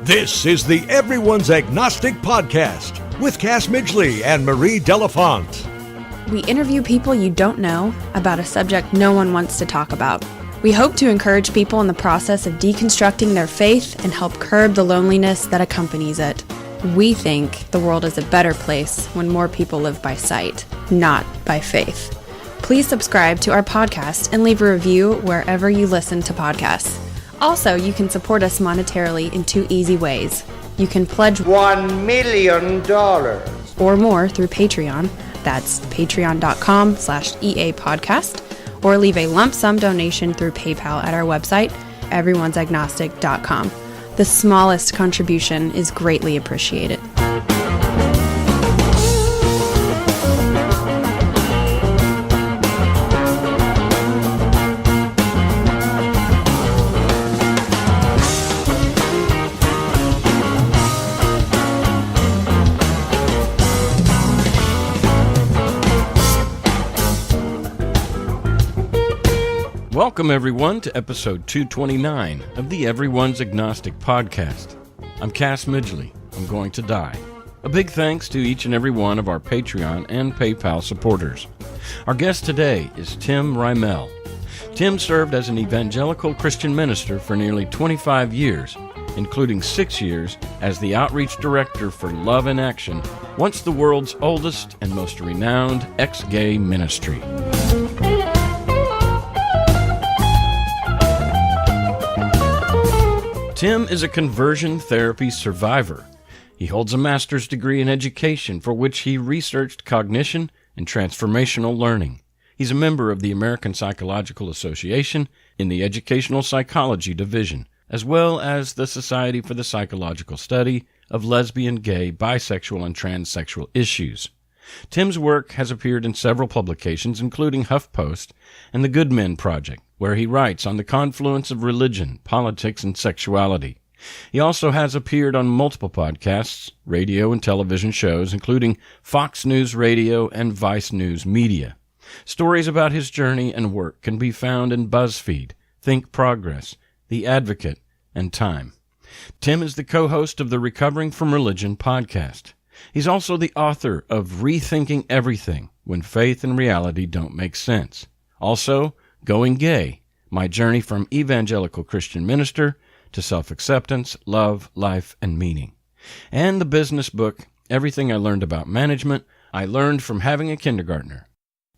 This is the Everyone's Agnostic Podcast with Cass Midgley and Marie Delafont. We interview people you don't know about a subject no one wants to talk about. We hope to encourage people in the process of deconstructing their faith and help curb the loneliness that accompanies it. We think the world is a better place when more people live by sight, not by faith. Please subscribe to our podcast and leave a review wherever you listen to podcasts. Also, you can support us monetarily in 2 easy ways. You can pledge $1 million or more through Patreon. That's patreon.com/EA podcast, or leave a lump sum donation through PayPal at our website, everyone'sagnostic.com. The smallest contribution is greatly appreciated. Welcome, everyone, to episode 229 of the Everyone's Agnostic Podcast. I'm Cass Midgley. I'm going to die. A big thanks to each and every one of our Patreon and PayPal supporters. Our guest today is Tim Rymel. Tim served as an evangelical Christian minister for nearly 25 years, including 6 years as the outreach director for Love in Action, once the world's oldest and most renowned ex-gay ministry. Tim is a conversion therapy survivor. He holds a master's degree in education for which he researched cognition and transformational learning. He's a member of the American Psychological Association in the Educational Psychology Division, as well as the Society for the Psychological Study of Lesbian, Gay, Bisexual and Transexual Issues. Tim's work has appeared in several publications, including HuffPost and the Good Men Project, where he writes on the confluence of religion, politics, and sexuality. He also has appeared on multiple podcasts, radio and television shows, including Fox News Radio and Vice News Media. Stories about his journey and work can be found in Buzzfeed, ThinkProgress, The Advocate, and Time. Tim is the co-host of the Recovering from Religion podcast. He's also the author of Rethinking Everything When Faith and Reality Don't Make Sense. Also, Going Gay, My Journey from Evangelical Christian Minister to Self-Acceptance, Love, Life, and Meaning. And the business book, Everything I Learned About Management, I Learned from Having a Kindergartner.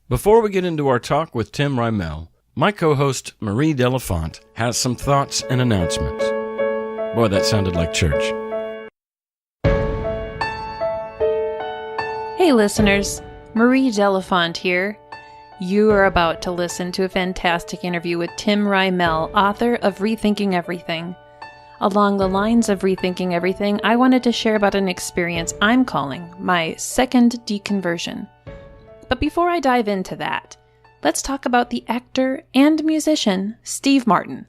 Before we get into our talk with Tim Rymel, my co-host Marie Delafont has some thoughts and announcements. Boy, that sounded like church. Hey listeners, Marie Delafont here. You are about to listen to a fantastic interview with Tim Rymel, author of Rethinking Everything. Along the lines of Rethinking Everything, I wanted to share about an experience I'm calling my second deconversion. But before I dive into that, let's talk about the actor and musician Steve Martin.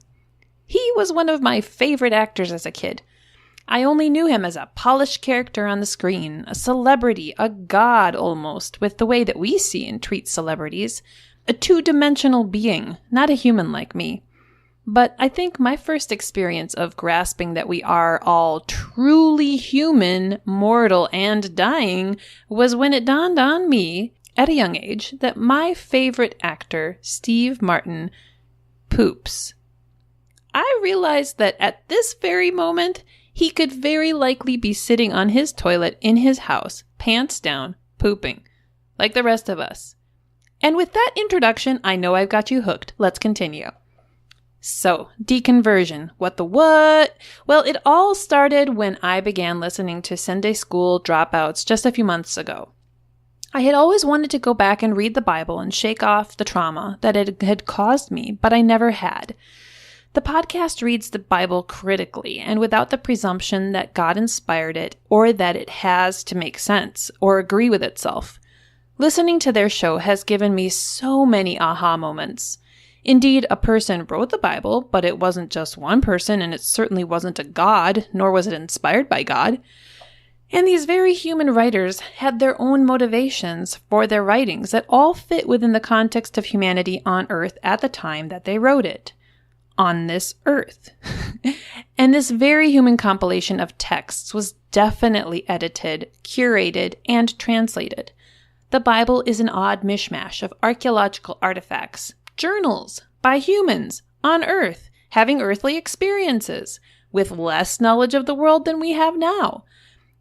He was one of my favorite actors as a kid. I only knew him as a polished character on the screen, a celebrity, a god almost, with the way that we see and treat celebrities, a two-dimensional being, not a human like me. But I think my first experience of grasping that we are all truly human, mortal, and dying was when it dawned on me, at a young age, that my favorite actor, Steve Martin, poops. I realized that at this very moment, he could very likely be sitting on his toilet in his house, pants down, pooping, like the rest of us. And with that introduction, I know I've got you hooked. Let's continue. So, deconversion. What the what? Well, it all started when I began listening to Sunday school dropouts just a few months ago. I had always wanted to go back and read the Bible and shake off the trauma that it had caused me, but I never had. The podcast reads the Bible critically and without the presumption that God inspired it or that it has to make sense or agree with itself. Listening to their show has given me so many aha moments. Indeed, a person wrote the Bible, but it wasn't just one person, and it certainly wasn't a God, nor was it inspired by God. And these very human writers had their own motivations for their writings that all fit within the context of humanity on Earth at the time that they wrote it. On this Earth. And this very human compilation of texts was definitely edited, curated, and translated. The Bible is an odd mishmash of archaeological artifacts, journals by humans on Earth, having earthly experiences, with less knowledge of the world than we have now.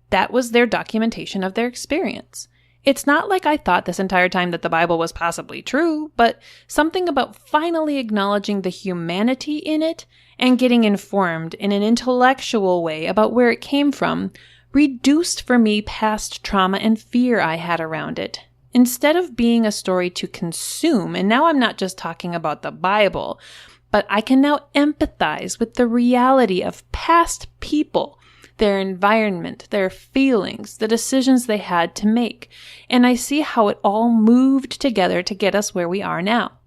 That was their documentation of their experience. It's not like I thought this entire time that the Bible was possibly true, but something about finally acknowledging the humanity in it and getting informed in an intellectual way about where it came from reduced for me past trauma and fear I had around it. Instead of being a story to consume, and now I'm not just talking about the Bible, but I can now empathize with the reality of past people, their environment, their feelings, the decisions they had to make, and I see how it all moved together to get us where we are now.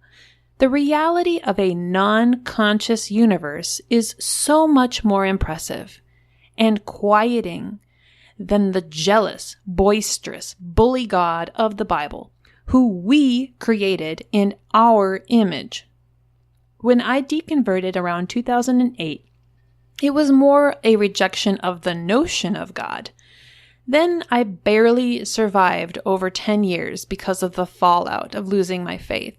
The reality of a non-conscious universe is so much more impressive and quieting than the jealous, boisterous, bully God of the Bible, who we created in our image. When I deconverted around 2008, it was more a rejection of the notion of God. Then I barely survived over 10 years because of the fallout of losing my faith.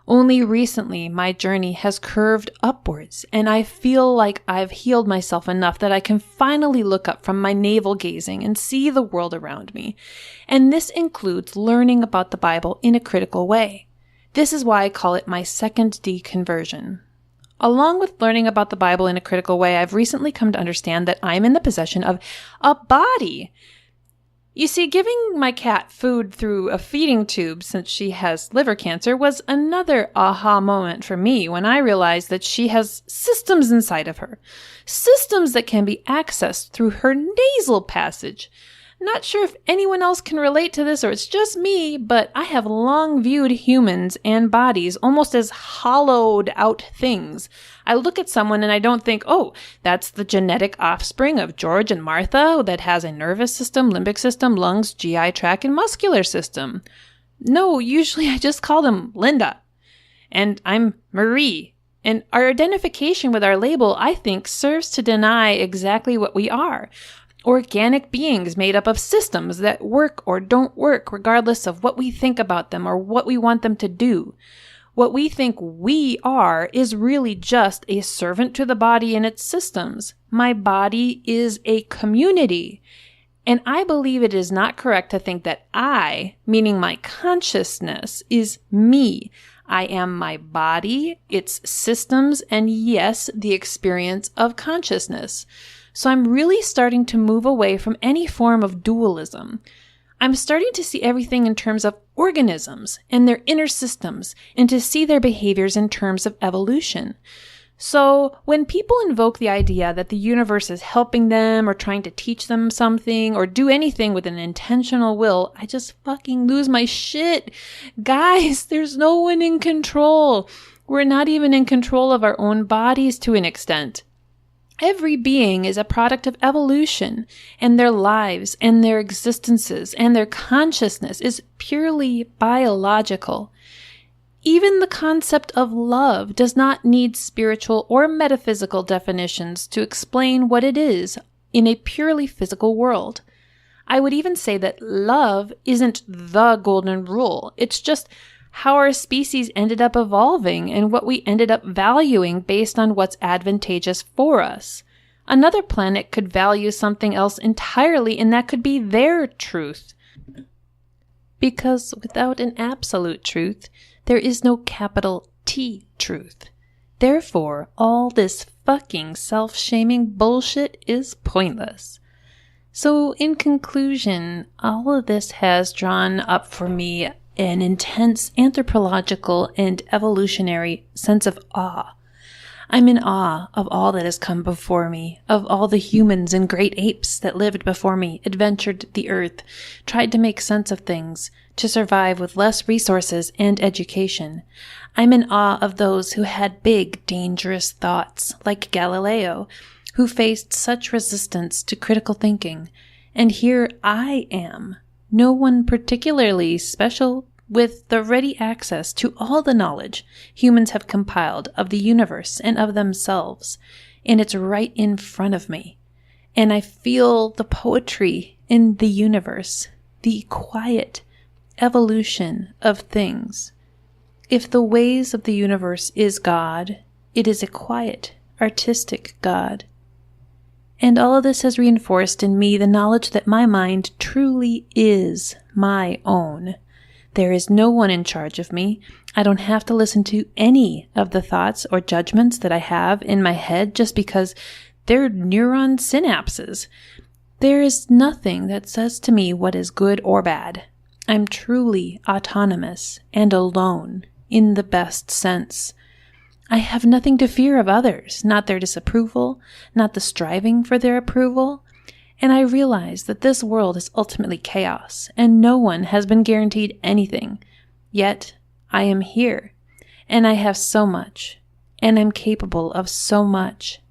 Only recently, my journey has curved upwards, and I feel like I've healed myself enough that I can finally look up from my navel-gazing and see the world around me. And this includes learning about the Bible in a critical way. This is why I call it my second deconversion. Along with learning about the Bible in a critical way, I've recently come to understand that I'm in the possession of a body. You see, giving my cat food through a feeding tube since she has liver cancer was another aha moment for me when I realized that she has systems inside of her. Systems that can be accessed through her nasal passage. Not sure if anyone else can relate to this or it's just me, but I have long viewed humans and bodies almost as hollowed out things. I look at someone and I don't think, oh, that's the genetic offspring of George and Martha that has a nervous system, limbic system, lungs, GI tract, and muscular system. No, usually I just call them Linda. And I'm Marie. And our identification with our label, I think, serves to deny exactly what we are. Organic beings made up of systems that work or don't work regardless of what we think about them or what we want them to do. What we think we are is really just a servant to the body and its systems. My body is a community. And I believe it is not correct to think that I, meaning my consciousness, is me. I am my body, its systems, and yes, the experience of consciousness. So I'm really starting to move away from any form of dualism. I'm starting to see everything in terms of organisms and their inner systems, and to see their behaviors in terms of evolution. So when people invoke the idea that the universe is helping them or trying to teach them something or do anything with an intentional will, I just fucking lose my shit. Guys, there's no one in control. We're not even in control of our own bodies to an extent. Every being is a product of evolution, and their lives and their existences and their consciousness is purely biological. Even the concept of love does not need spiritual or metaphysical definitions to explain what it is in a purely physical world. I would even say that love isn't the golden rule. It's just how our species ended up evolving and what we ended up valuing based on what's advantageous for us. Another planet could value something else entirely, and that could be their truth. Because without an absolute truth, there is no capital T truth. Therefore, all this fucking self-shaming bullshit is pointless. So, in conclusion, all of this has drawn up for me an intense anthropological and evolutionary sense of awe. I'm in awe of all that has come before me, of all the humans and great apes that lived before me, adventured the earth, tried to make sense of things, to survive with less resources and education. I'm in awe of those who had big, dangerous thoughts, like Galileo, who faced such resistance to critical thinking. And here I am, no one particularly special, with the ready access to all the knowledge humans have compiled of the universe and of themselves, and it's right in front of me. And I feel the poetry in the universe, the quiet evolution of things. If the ways of the universe is God, it is a quiet, artistic God. And all of this has reinforced in me the knowledge that my mind truly is my own. There is no one in charge of me. I don't have to listen to any of the thoughts or judgments that I have in my head just because they're neuron synapses. There is nothing that says to me what is good or bad. I'm truly autonomous and alone in the best sense. I have nothing to fear of others, not their disapproval, not the striving for their approval. And I realize that this world is ultimately chaos, and no one has been guaranteed anything. Yet, I am here, and I have so much, and I'm capable of so much.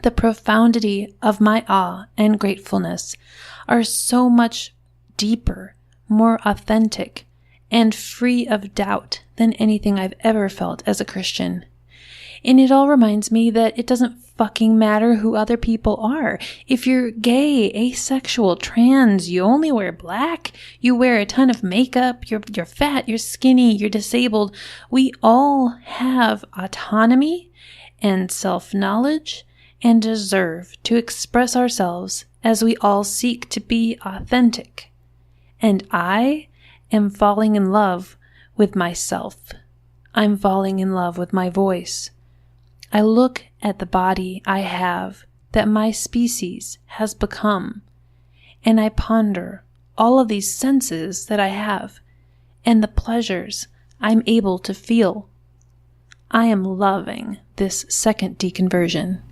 The profundity of my awe and gratefulness are so much deeper, more authentic, and free of doubt than anything I've ever felt as a Christian. And it all reminds me that it doesn't fucking matter who other people are. If you're gay, asexual, trans, you only wear black, you wear a ton of makeup, you're fat, you're skinny, you're disabled. We all have autonomy and self-knowledge and deserve to express ourselves as we all seek to be authentic. And I am falling in love with myself. I'm falling in love with my voice. I look at the body I have that my species has become, and I ponder all of these senses that I have and the pleasures I'm able to feel. I am loving this second deconversion.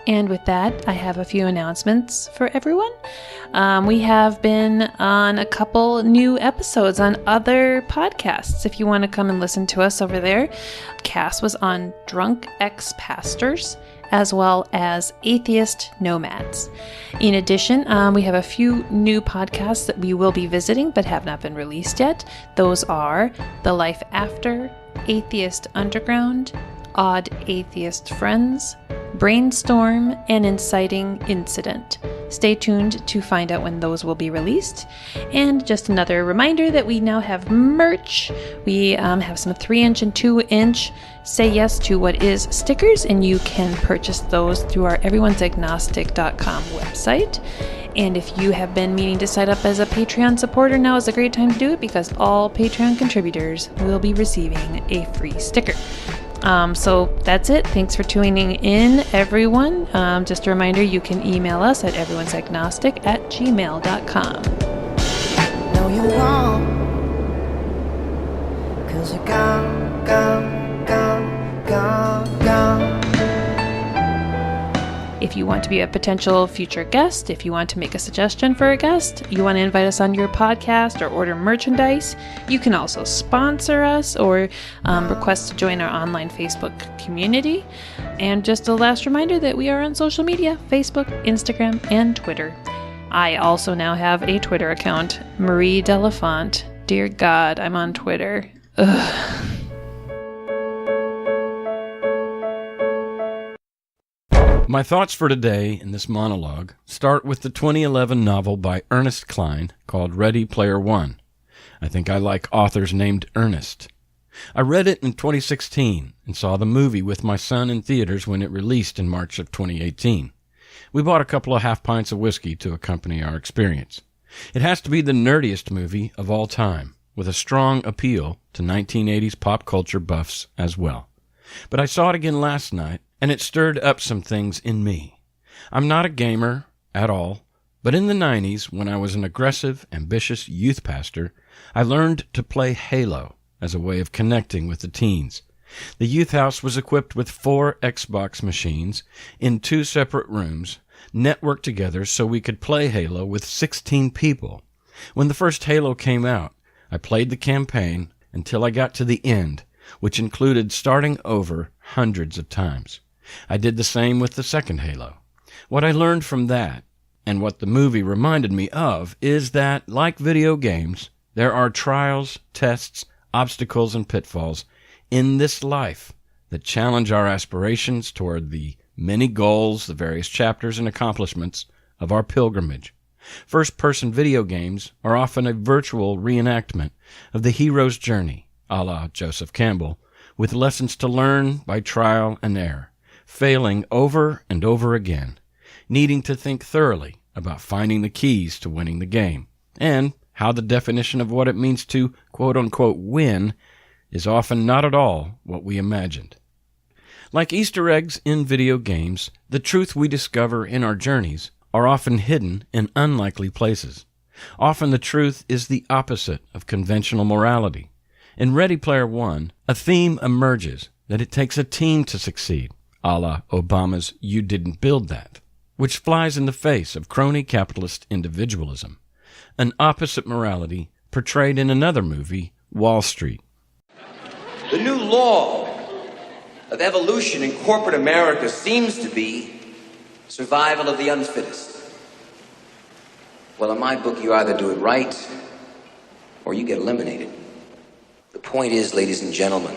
And with that, I have a few announcements for everyone. We have been on a couple new episodes on other podcasts. If you want to come and listen to us over there, Cass was on Drunk Ex-Pastors as well as Atheist Nomads. In addition, we have a few new podcasts that we will be visiting but have not been released yet. Those are The Life After, Atheist Underground, Odd Atheist Friends, Brainstorm, and Inciting Incident. Stay tuned to find out when those will be released. And just another reminder that we now have merch. We have some 3-inch and 2-inch Say Yes to What Is stickers, and you can purchase those through our everyone'sagnostic.com website. And if you have been meaning to sign up as a Patreon supporter, now is a great time to do it because all Patreon contributors will be receiving a free sticker. So that's it. Thanks for tuning in, everyone. Just a reminder, you can email us at everyone'sagnostic@gmail.com. No, you won't, 'cause you're gone, gone, gone, gone, gone. If you want to be a potential future guest, if you want to make a suggestion for a guest, you want to invite us on your podcast or order merchandise, you can also sponsor us or request to join our online Facebook community. And just a last reminder that we are on social media, Facebook, Instagram, and Twitter. I also now have a Twitter account, Marie Delafont. Dear God, I'm on Twitter. Ugh. My thoughts for today in this monologue start with the 2011 novel by Ernest Cline called Ready Player One. I think I like authors named Ernest. I read it in 2016 and saw the movie with my son in theaters when it released in March of 2018. We bought a couple of half pints of whiskey to accompany our experience. It has to be the nerdiest movie of all time, with a strong appeal to 1980s pop culture buffs as well. But I saw it again last night, and it stirred up some things in me. I'm not a gamer at all, but in the 90s, when I was an aggressive, ambitious youth pastor, I learned to play Halo as a way of connecting with the teens. The youth house was equipped with 4 Xbox machines in 2 separate rooms, networked together so we could play Halo with 16 people. When the first Halo came out, I played the campaign until I got to the end, which included starting over hundreds of times. I did the same with the second Halo. What I learned from that, and what the movie reminded me of, is that, like video games, there are trials, tests, obstacles, and pitfalls in this life that challenge our aspirations toward the many goals, the various chapters and accomplishments of our pilgrimage. First-person video games are often a virtual reenactment of the hero's journey, a la Joseph Campbell, with lessons to learn by trial and error, failing over and over again, needing to think thoroughly about finding the keys to winning the game, and how the definition of what it means to quote-unquote win is often not at all what we imagined. Like Easter eggs in video games, the truth we discover in our journeys are often hidden in unlikely places. Often the truth is the opposite of conventional morality. In Ready Player One, a theme emerges that it takes a team to succeed, a la Obama's "You Didn't Build That," which flies in the face of crony capitalist individualism. An opposite morality portrayed in another movie, Wall Street. The new law of evolution in corporate America seems to be survival of the unfittest. Well, in my book, you either do it right or you get eliminated. The point is, ladies and gentlemen,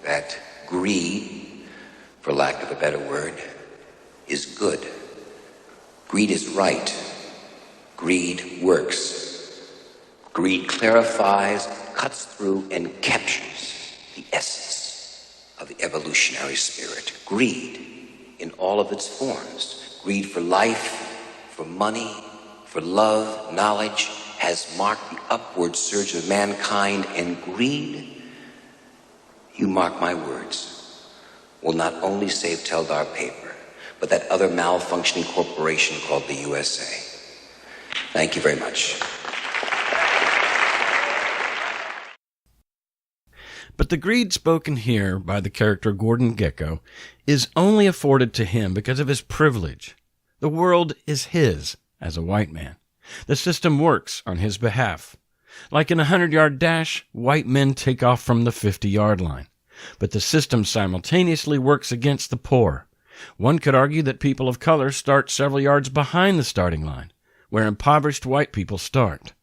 that greed, for lack of a better word, is good. Greed is right. Greed works. Greed clarifies, cuts through, and captures the essence of the evolutionary spirit. Greed in all of its forms. Greed for life, for money, for love, knowledge, has marked the upward surge of mankind, and greed, you mark my words, will not only save Teldar Paper, but that other malfunctioning corporation called the USA. Thank you very much. But the greed spoken here by the character Gordon Gekko is only afforded to him because of his privilege. The world is his as a white man. The system works on his behalf. Like in a 100-yard dash, white men take off from the 50-yard line. But the system simultaneously works against the poor. One could argue that people of color start several yards behind the starting line, where impoverished white people start.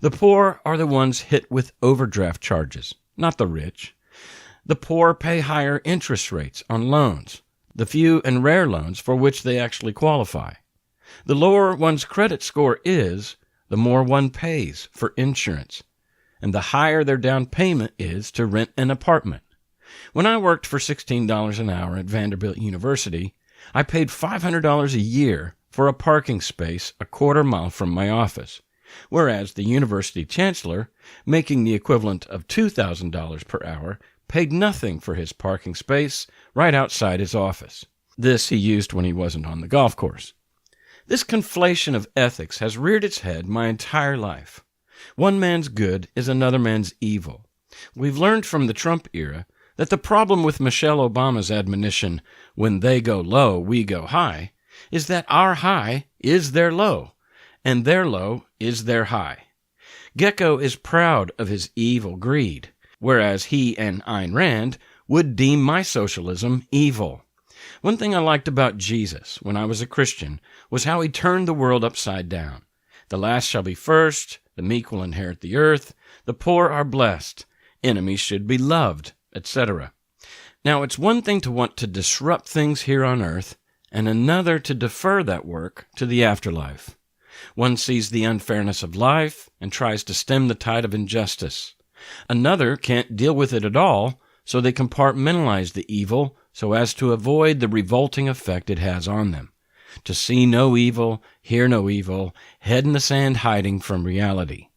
The poor are the ones hit with overdraft charges, not the rich. The poor pay higher interest rates on loans, the few and rare loans for which they actually qualify. The lower one's credit score is, the more one pays for insurance, and the higher their down payment is to rent an apartment. When I worked for $16 an hour at Vanderbilt University, I paid $500 a year for a parking space a quarter mile from my office, whereas the university chancellor, making the equivalent of $2,000 per hour, paid nothing for his parking space right outside his office. This he used when he wasn't on the golf course. This conflation of ethics has reared its head my entire life. One man's good is another man's evil. We've learned from the Trump era that the problem with Michelle Obama's admonition, "When they go low, we go high," is that our high is their low, and their low is their high. Gekko is proud of his evil greed, whereas he and Ayn Rand would deem my socialism evil. One thing I liked about Jesus when I was a Christian was how he turned the world upside down. The last shall be first, the meek will inherit the earth, the poor are blessed, enemies should be loved, etc. Now, it's one thing to want to disrupt things here on earth, and another to defer that work to the afterlife. One sees the unfairness of life and tries to stem the tide of injustice. Another can't deal with it at all, so they compartmentalize the evil so as to avoid the revolting effect it has on them. To see no evil, hear no evil, head in the sand hiding from reality.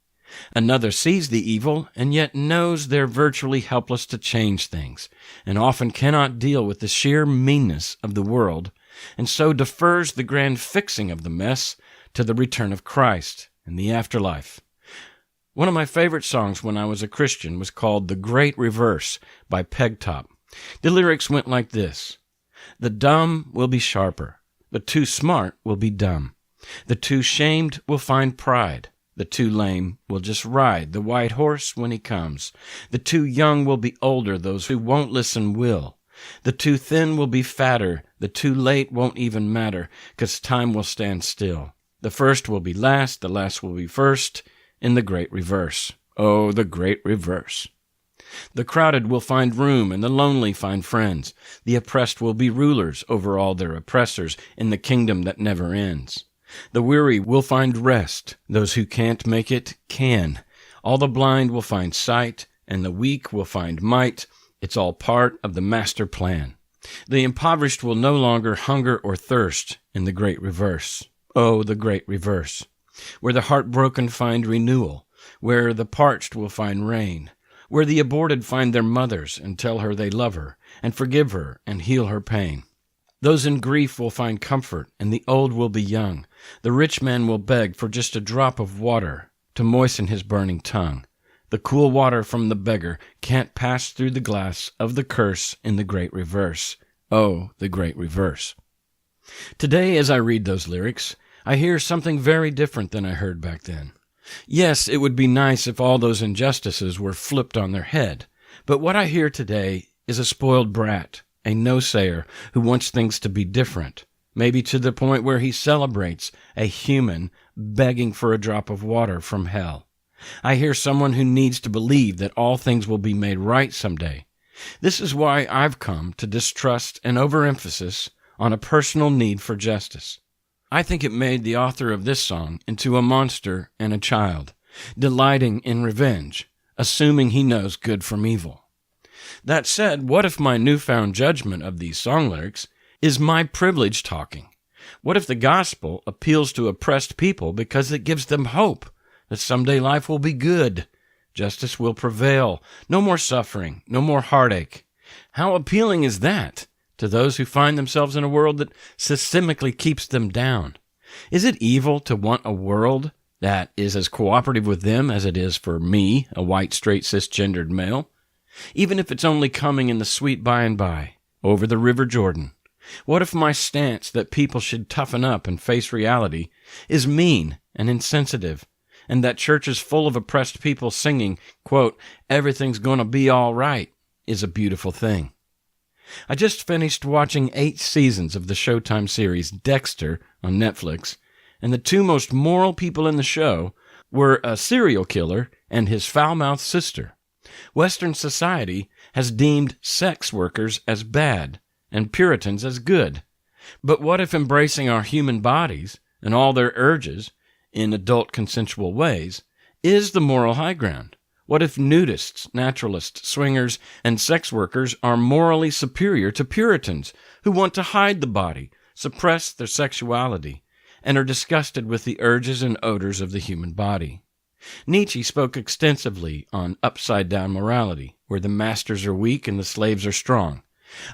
Another sees the evil and yet knows they're virtually helpless to change things, and often cannot deal with the sheer meanness of the world, and so defers the grand fixing of the mess to the return of Christ and the afterlife. One of my favorite songs when I was a Christian was called "The Great Reverse" by Pegtop. The lyrics went like this: "The dumb will be sharper, the too smart will be dumb, the too shamed will find pride, The too lame will just ride the white horse when he comes. The too young will be older, those who won't listen will. The too thin will be fatter, the too late won't even matter, 'cause time will stand still. The first will be last, the last will be first, in the great reverse. Oh, the great reverse. The crowded will find room, and the lonely find friends. The oppressed will be rulers over all their oppressors in the kingdom that never ends. The weary will find rest. Those who can't make it can. All the blind will find sight, and the weak will find might. It's all part of the master plan. The impoverished will no longer hunger or thirst in the great reverse. Oh, the great reverse. Where the heartbroken find renewal. Where the parched will find rain. Where the aborted find their mothers and tell her they love her and forgive her and heal her pain. Those in grief will find comfort, and the old will be young. The rich man will beg for just a drop of water to moisten his burning tongue. The cool water from the beggar can't pass through the glass of the curse in the great reverse. Oh, the great reverse. Today, as I read those lyrics, I hear something very different than I heard back then. Yes, it would be nice if all those injustices were flipped on their head, but what I hear today is a spoiled brat, a no-sayer who wants things to be different, maybe to the point where he celebrates a human begging for a drop of water from hell. I hear someone who needs to believe that all things will be made right someday. This is why I've come to distrust an overemphasis on a personal need for justice. I think it made the author of this song into a monster and a child, delighting in revenge, assuming he knows good from evil. That said, what if my newfound judgment of these song lyrics is my privilege talking? What if the gospel appeals to oppressed people because it gives them hope that someday life will be good, justice will prevail, no more suffering, no more heartache? How appealing is that to those who find themselves in a world that systemically keeps them down? Is it evil to want a world that is as cooperative with them as it is for me, a white, straight, cisgendered male? Even if it's only coming in the sweet by and by, over the River Jordan. What if my stance that people should toughen up and face reality is mean and insensitive, and that churches full of oppressed people singing, quote, "everything's gonna be all right," is a beautiful thing? I just finished watching 8 seasons of the Showtime series Dexter on Netflix, and the 2 most moral people in the show were a serial killer and his foul-mouthed sister. Western society has deemed sex workers as bad and Puritans as good. But what if embracing our human bodies and all their urges in adult consensual ways is the moral high ground? What if nudists, naturalists, swingers, and sex workers are morally superior to Puritans who want to hide the body, suppress their sexuality, and are disgusted with the urges and odors of the human body? Nietzsche spoke extensively on upside-down morality, where the masters are weak and the slaves are strong.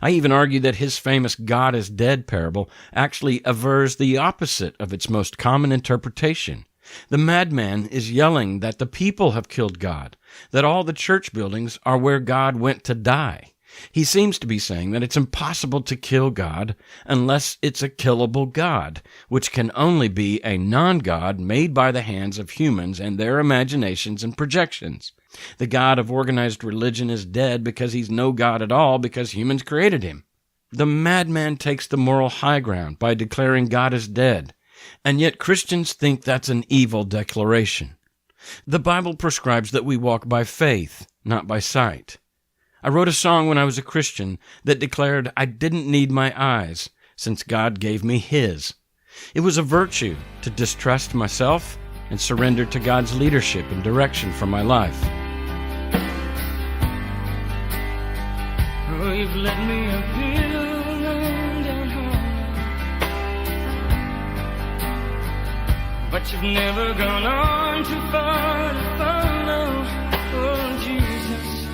I even argue that his famous God is dead parable actually avers the opposite of its most common interpretation. The madman is yelling that the people have killed God, that all the church buildings are where God went to die. He seems to be saying that it's impossible to kill God unless it's a killable God, which can only be a non-God made by the hands of humans and their imaginations and projections. The God of organized religion is dead because he's no God at all because humans created him. The madman takes the moral high ground by declaring God is dead, and yet Christians think that's an evil declaration. The Bible prescribes that we walk by faith, not by sight. I wrote a song when I was a Christian that declared I didn't need my eyes, since God gave me His. It was a virtue to distrust myself and surrender to God's leadership and direction for my life. Oh, you've led me uphill and down high, but you've never gone on too far to follow. Oh, Jesus,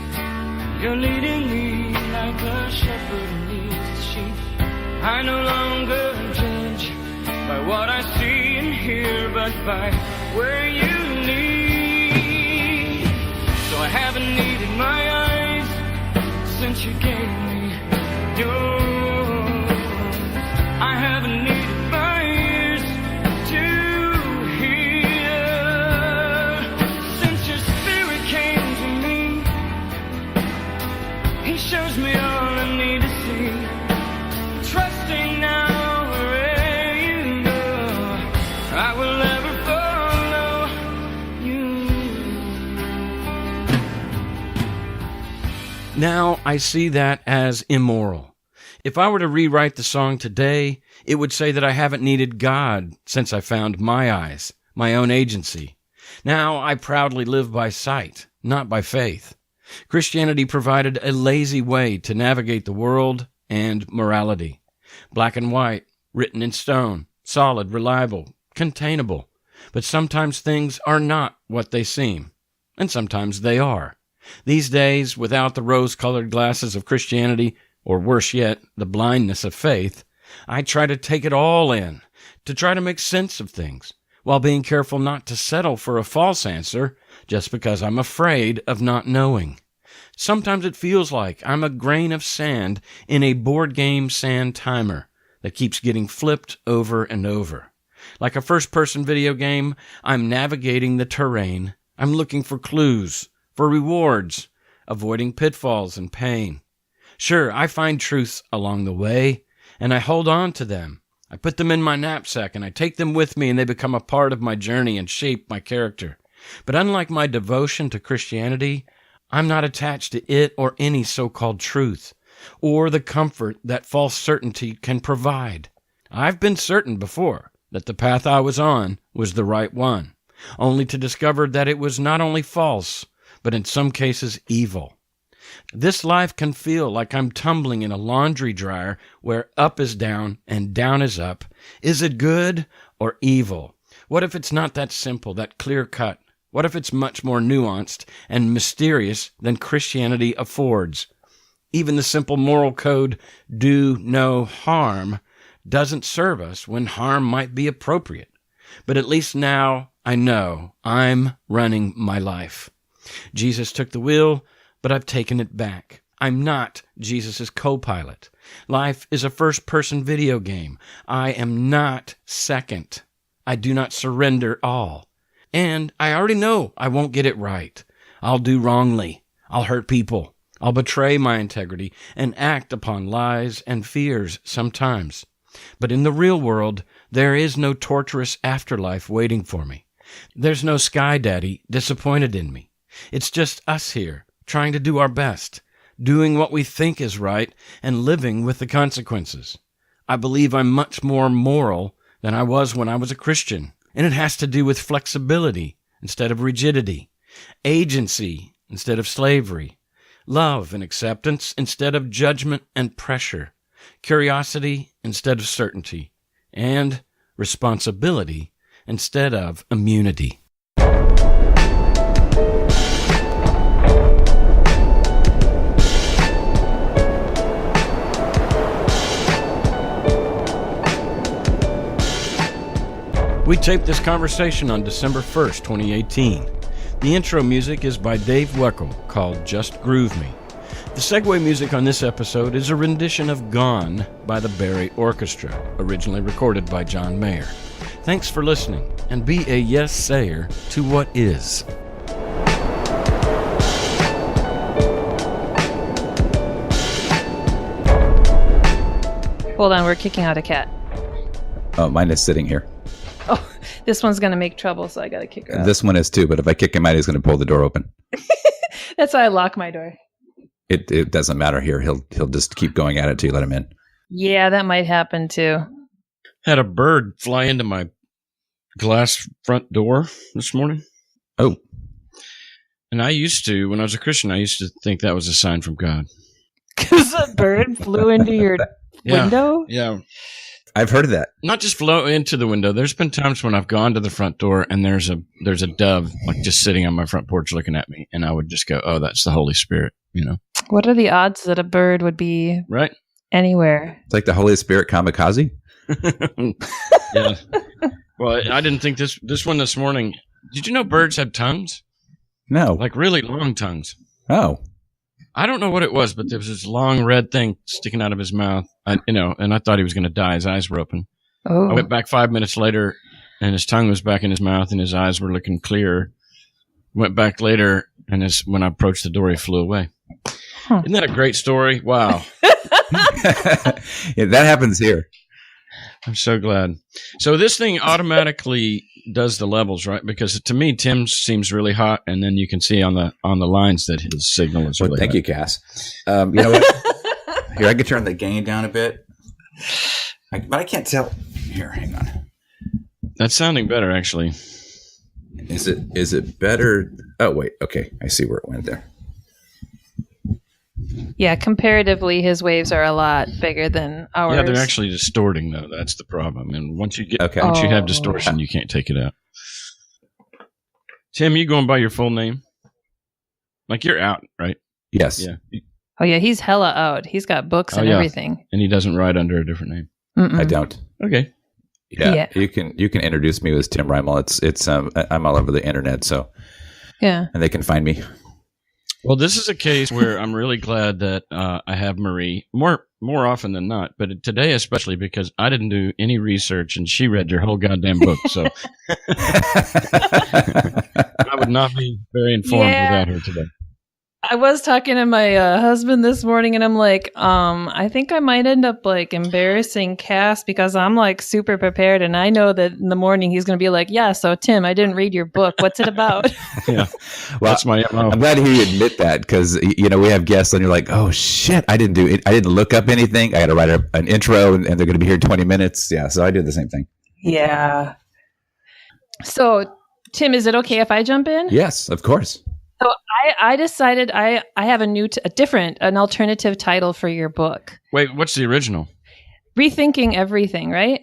you're leading me like a shepherd leads the sheep. I no longer judge by what I see and hear, but by where you lead. So I haven't needed my eyes since you gave me yours. I haven't needed my ears to hear. Now I see that as immoral. If I were to rewrite the song today, it would say that I haven't needed God since I found my eyes, my own agency. Now I proudly live by sight, not by faith. Christianity provided a lazy way to navigate the world and morality. Black and white, written in stone, solid, reliable, containable. But sometimes things are not what they seem, and sometimes they are. These days, without the rose-colored glasses of Christianity, or worse yet, the blindness of faith, I try to take it all in, to try to make sense of things, while being careful not to settle for a false answer just because I'm afraid of not knowing. Sometimes it feels like I'm a grain of sand in a board game sand timer that keeps getting flipped over and over. Like a first-person video game, I'm navigating the terrain. I'm looking for clues, for rewards, avoiding pitfalls and pain. Sure, I find truths along the way, and I hold on to them. I put them in my knapsack, and I take them with me, and they become a part of my journey and shape my character. But unlike my devotion to Christianity, I'm not attached to it or any so-called truth, or the comfort that false certainty can provide. I've been certain before that the path I was on was the right one, only to discover that it was not only false, but in some cases evil. This life can feel like I'm tumbling in a laundry dryer where up is down and down is up. Is it good or evil? What if it's not that simple, that clear-cut? What if it's much more nuanced and mysterious than Christianity affords? Even the simple moral code, do no harm, doesn't serve us when harm might be appropriate. But at least now I know I'm running my life. Jesus took the wheel, but I've taken it back. I'm not Jesus' co-pilot. Life is a first-person video game. I am not second. I do not surrender all. And I already know I won't get it right. I'll do wrongly. I'll hurt people. I'll betray my integrity and act upon lies and fears sometimes. But in the real world, there is no torturous afterlife waiting for me. There's no sky daddy disappointed in me. It's just us here, trying to do our best, doing what we think is right, and living with the consequences. I believe I'm much more moral than I was when I was a Christian, and it has to do with flexibility instead of rigidity, agency instead of slavery, love and acceptance instead of judgment and pressure, curiosity instead of certainty, and responsibility instead of immunity. We taped this conversation on December 1st, 2018. The intro music is by Dave Weckl, called Just Groove Me. The segue music on this episode is a rendition of Gone by the Barry Orchestra, originally recorded by John Mayer. Thanks for listening, and be a yes-sayer to what is. Hold on, we're kicking out a cat. Oh, mine is sitting here. Oh, this one's going to make trouble, so I got to kick her out. This one is too, but if I kick him out, he's going to pull the door open. That's why I lock my door. It doesn't matter here. He'll just keep going at it till you let him in. Yeah, that might happen too. Had a bird fly into my glass front door this morning. Oh. And I used to, when I was a Christian, I used to think that was a sign from God. Because a bird flew into your window? Yeah. I've heard of that. Not just flow into the window. There's been times when I've gone to the front door and there's a dove like just sitting on my front porch looking at me, and I would just go, "Oh, that's the Holy Spirit," you know. What are the odds that a bird would be right anywhere? It's like the Holy Spirit kamikaze. Yeah. Well, I didn't think this one this morning. Did you know birds have tongues? No. Like really long tongues. Oh. I don't know what it was, but there was this long red thing sticking out of his mouth, and I thought he was going to die. His eyes were open. Oh. I went back 5 minutes later, and his tongue was back in his mouth, and his eyes were looking clear. Went back later, and when I approached the door, he flew away. Huh. Isn't that a great story? Wow. Yeah, that happens here. I'm so glad. So this thing automatically does the levels, right? Because to me, Tim seems really hot, and then you can see on the lines that his signal is really Thank hot. you, Cass. You know what? Here, I could turn the gain down a bit. But I can't tell. Here, hang on. That's sounding better, actually. Is it better? Oh, wait. Okay. I see where it went there. Yeah, comparatively, his waves are a lot bigger than ours. Yeah, they're actually distorting, though. That's the problem. And once you have distortion, you can't take it out. Tim, you going by your full name? Like, you're out, right? Yes. Yeah. Oh, yeah, he's hella out. He's got books and everything. And he doesn't write under a different name? Mm-mm. I don't. Okay. Yeah. You can introduce me as Tim Rymel. It's I'm all over the internet, so yeah, and they can find me. Well, this is a case where I'm really glad that I have Marie more often than not, but today especially because I didn't do any research and she read your whole goddamn book, so I would not be very informed without her today. I was talking to my husband this morning, and I'm like, I think I might end up like embarrassing Cass because I'm like super prepared, and I know that in the morning he's going to be like, "Yeah, so Tim, I didn't read your book. What's it about?" Yeah, well, that's my MO. I'm glad to hear you admit that because we have guests, and you're like, "Oh shit, I didn't do it. I didn't look up anything. I got to write an intro, and they're going to be here 20 minutes." Yeah, so I do the same thing. Yeah. So, Tim, is it okay if I jump in? Yes, of course. So I decided I have an alternative title for your book. Wait, what's the original? Rethinking Everything, right?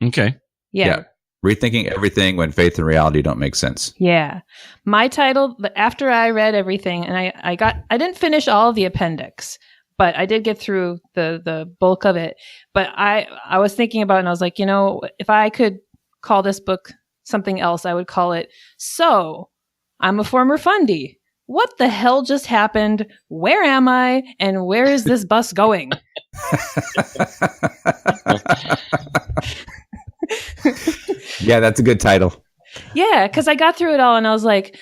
Okay. Yeah. Rethinking Everything When Faith and Reality Don't Make Sense. Yeah. My title, after I read everything, and I didn't finish all of the appendix, but I did get through the bulk of it. But I was thinking about it, and I was like, if I could call this book something else, I would call it So I'm a Former Fundie. What the hell just happened? Where am I? And where is this bus going? Yeah, that's a good title. Yeah, because I got through it all and I was like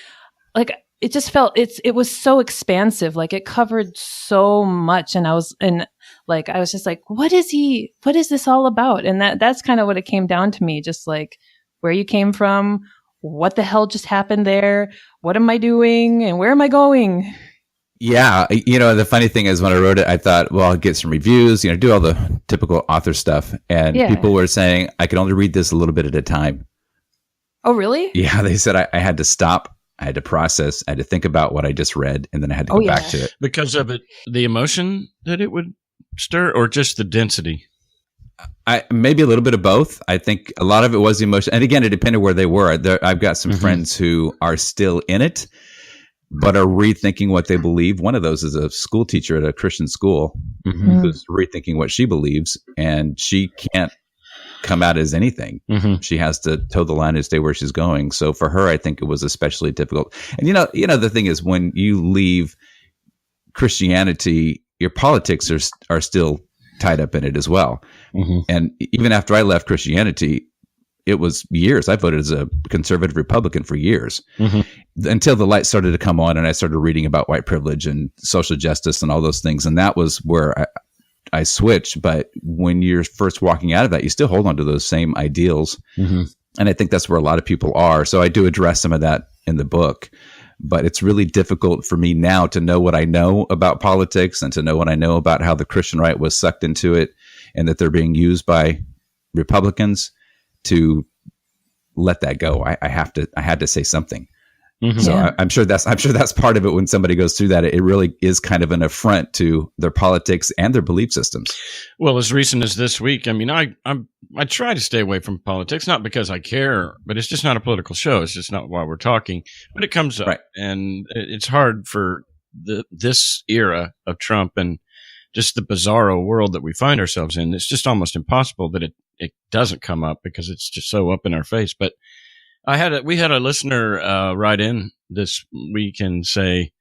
it just felt it was so expansive. Like it covered so much, and I was just like, what is this all about? And that's kind of what it came down to me, just like where you came from. What the hell just happened there? What am I doing? And where am I going? Yeah. The funny thing is when I wrote it, I thought, well, I'll get some reviews, do all the typical author stuff. And people were saying, I could only read this a little bit at a time. Oh, really? Yeah. They said I had to stop. I had to process. I had to think about what I just read. And then I had to go back to it. Because of it, the emotion that it would stir, or just the density? Maybe a little bit of both. I think a lot of it was the emotion. And again, it depended where they were. I've got some friends who are still in it, but are rethinking what they believe. One of those is a school teacher at a Christian school who's rethinking what she believes, and she can't come out as anything. She has to toe the line and stay where she's going. So for her, I think it was especially difficult. And the thing is, when you leave Christianity, your politics are still tied up in it as well. And even after I left Christianity, it was years. I voted as a conservative Republican for years until the light started to come on and I started reading about white privilege and social justice and all those things. And that was where I switched. But when you're first walking out of that, you still hold on to those same ideals. And I think that's where a lot of people are. So I do address some of that in the book. But it's really difficult for me now to know what I know about politics and to know what I know about how the Christian right was sucked into it and that they're being used by Republicans to let that go. I had to say something. So I'm sure that's part of it. When somebody goes through that, it really is kind of an affront to their politics and their belief systems. Well, as recent as this week, I mean, I try to stay away from politics, not because I care, but it's just not a political show. It's just not why we're talking. But it comes up, and it's hard for this era of Trump and just the bizarro world that we find ourselves in. It's just almost impossible that it doesn't come up because it's just so up in our face. But we had a listener write in this week and say,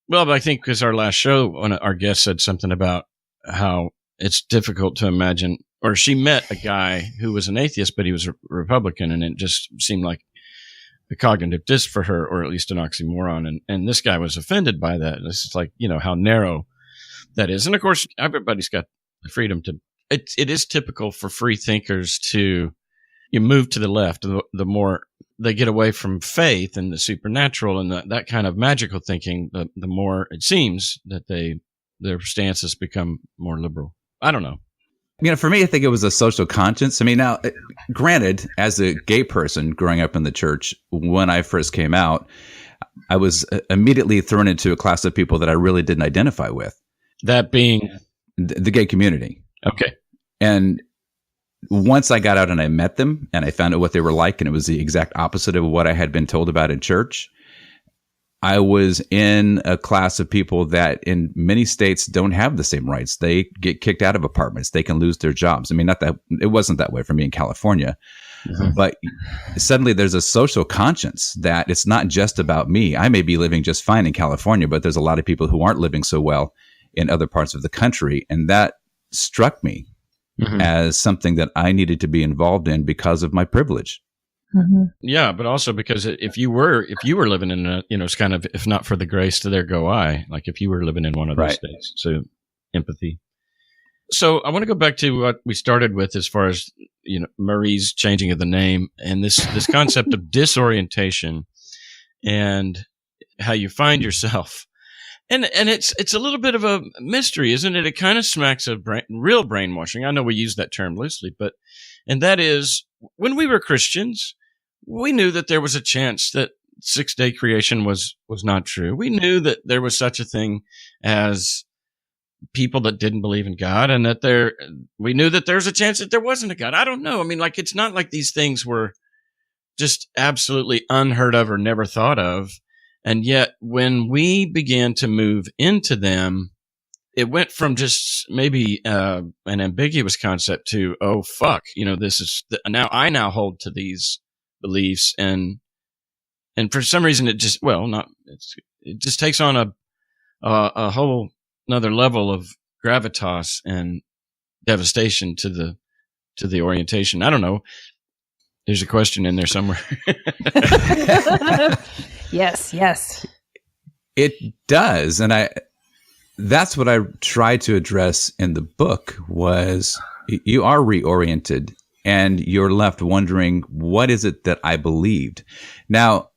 well, I think because our last show, our guest said something about how it's difficult to imagine, or she met a guy who was an atheist, but he was a Republican, and it just seemed like a cognitive disc for her, or at least an oxymoron. And this guy was offended by that. This is like, how narrow that is. And of course, everybody's got the freedom to, it is typical for free thinkers to, you move to the left, the more they get away from faith and the supernatural and that kind of magical thinking, the more it seems that their stances become more liberal. I don't know. For me, I think it was a social conscience. Now, granted, as a gay person growing up in the church, when I first came out, I was immediately thrown into a class of people that I really didn't identify with. That being? The gay community. Okay. And once I got out and I met them and I found out what they were like, and it was the exact opposite of what I had been told about in church, I was in a class of people that in many states don't have the same rights. They get kicked out of apartments. They can lose their jobs. Not that it wasn't that way for me in California, but suddenly there's a social conscience that it's not just about me. I may be living just fine in California, but there's a lot of people who aren't living so well in other parts of the country. And that struck me as something that I needed to be involved in because of my privilege. Yeah, but also because if you were living in a, it's kind of, if not for the grace, to there go I, like if you were living in one of those states. So empathy. So I want to go back to what we started with as far as, Marie's changing of the name and this concept of disorientation and how you find yourself. And it's a little bit of a mystery, isn't it? It kind of smacks of real brainwashing. I know we use that term loosely, and that is when we were Christians, we knew that there was a chance that 6-day creation was not true. We knew that there was such a thing as people that didn't believe in God, and that we knew that there's a chance that there wasn't a God. I don't know. It's not like these things were just absolutely unheard of or never thought of. And yet when we began to move into them, it went from just maybe an ambiguous concept to, oh, fuck, this is I now hold to these beliefs. And for some reason it just, it just takes on a whole another level of gravitas and devastation to the orientation. I don't know. There's a question in there somewhere. Yes. It does. And that's what I tried to address in the book was you are reoriented and you're left wondering, what is it that I believed? Now,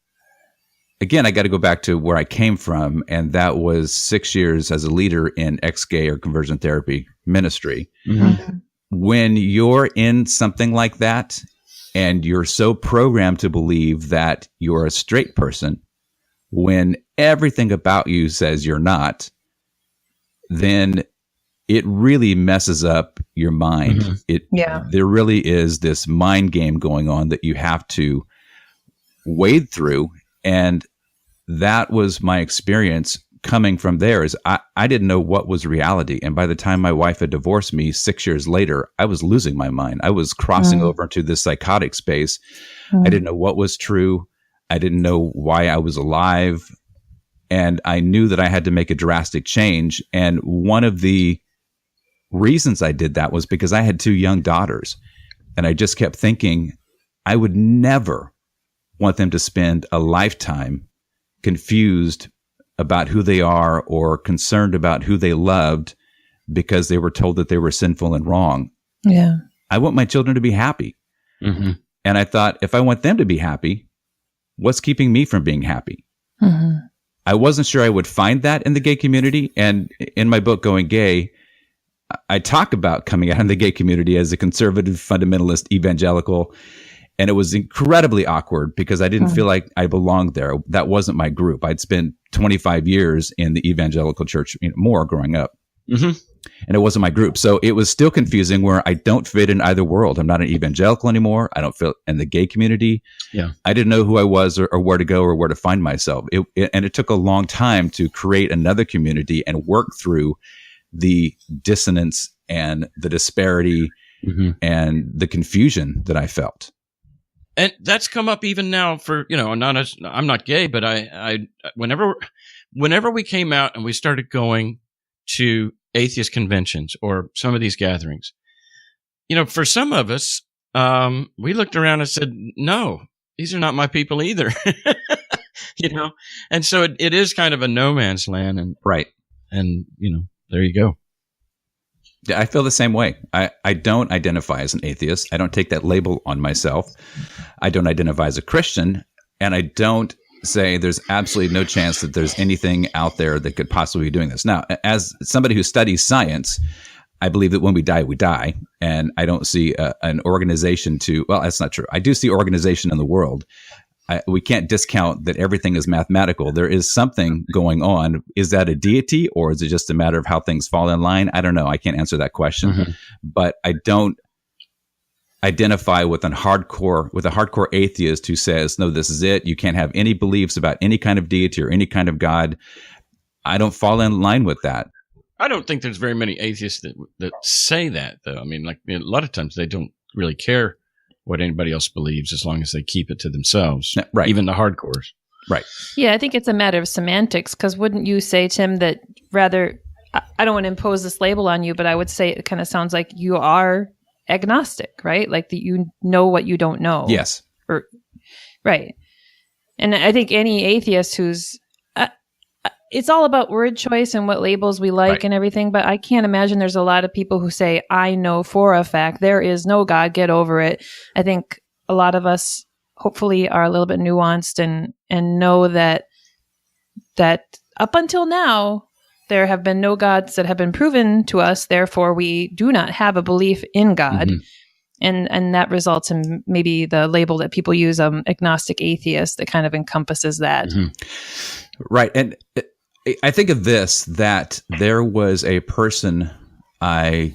again, I got to go back to where I came from. And that was 6 years as a leader in ex-gay or conversion therapy ministry. When you're in something like that, and you're so programmed to believe that you're a straight person when everything about you says you're not, then it really messes up your mind. There really is this mind game going on that you have to wade through. And that was my experience coming from there is I didn't know what was reality. And by the time my wife had divorced me 6 years later, I was losing my mind. I was crossing over into this psychotic space. I didn't know what was true. I didn't know why I was alive. And I knew that I had to make a drastic change. And one of the reasons I did that was because I had 2 young daughters. And I just kept thinking, I would never want them to spend a lifetime confused about who they are or concerned about who they loved because they were told that they were sinful and wrong. Yeah. I want my children to be happy. And I thought, if I want them to be happy, what's keeping me from being happy? I wasn't sure I would find that in the gay community. And in my book, Going Gay, I talk about coming out in the gay community as a conservative, fundamentalist, evangelical. And it was incredibly awkward because I didn't feel like I belonged there. That wasn't my group. I'd spent 25 years in the evangelical church, more growing up. And it wasn't my group. So it was still confusing where I don't fit in either world. I'm not an evangelical anymore. I don't fit in the gay community. I didn't know who I was or where to go or where to find myself. And it took a long time to create another community and work through the dissonance and the disparity and the confusion that I felt. And that's come up even now for, I'm not gay, but I whenever we came out and we started going to atheist conventions or some of these gatherings, for some of us, we looked around and said, no, these are not my people either, and so it is kind of a no man's land. And, right. And, there you go. I feel the same way. I don't identify as an atheist. I don't take that label on myself. I don't identify as a Christian, and I don't say there's absolutely no chance that there's anything out there that could possibly be doing this. Now, as somebody who studies science, I believe that when we die, and I don't see an organization well, that's not true. I do see organization in the world. We can't discount that everything is mathematical. There is something going on. Is that a deity, or is it just a matter of how things fall in line? I don't know. I can't answer that question, but I don't identify with a hardcore atheist who says, no, this is it. You can't have any beliefs about any kind of deity or any kind of God. I don't fall in line with that. I don't think there's very many atheists that say that, though. I mean, like, a lot of times they don't really care what anybody else believes as long as they keep it to themselves. Right. Even the hardcores. Right. Yeah, I think it's a matter of semantics, because wouldn't you say, Tim, that rather, I don't want to impose this label on you, but I would say it kind of sounds like you are agnostic, right? Like that you know what you don't know. Yes. Right. And I think any atheist who's, it's all about word choice and what labels we like and everything, but I can't imagine there's a lot of people who say, I know for a fact there is no God, get over it. I think a lot of us hopefully are a little bit nuanced and know that up until now, there have been no gods that have been proven to us. Therefore, we do not have a belief in God. And that results in maybe the label that people use, agnostic atheist, that kind of encompasses that. Right. And I think of this, that there was a person I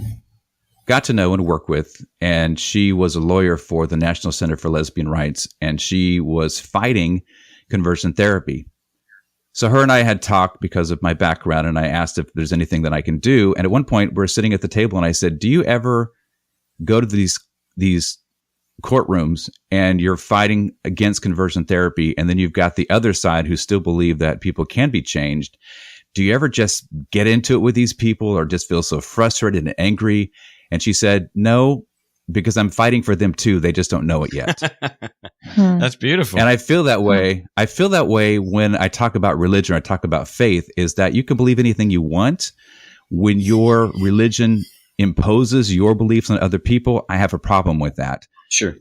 got to know and work with, and she was a lawyer for the National Center for Lesbian Rights, and she was fighting conversion therapy. So her and I had talked because of my background, and I asked if there's anything that I can do. And at one point, we're sitting at the table, and I said, do you ever go to these courtrooms and you're fighting against conversion therapy, and then you've got the other side who still believe that people can be changed? Do you ever just get into it with these people, or just feel so frustrated and angry? And she said, no, because I'm fighting for them too. They just don't know it yet. That's beautiful. And I feel that way. I feel that way when I talk about religion, or I talk about faith, is that you can believe anything you want. When your religion imposes your beliefs on other people, I have a problem with that. Sure.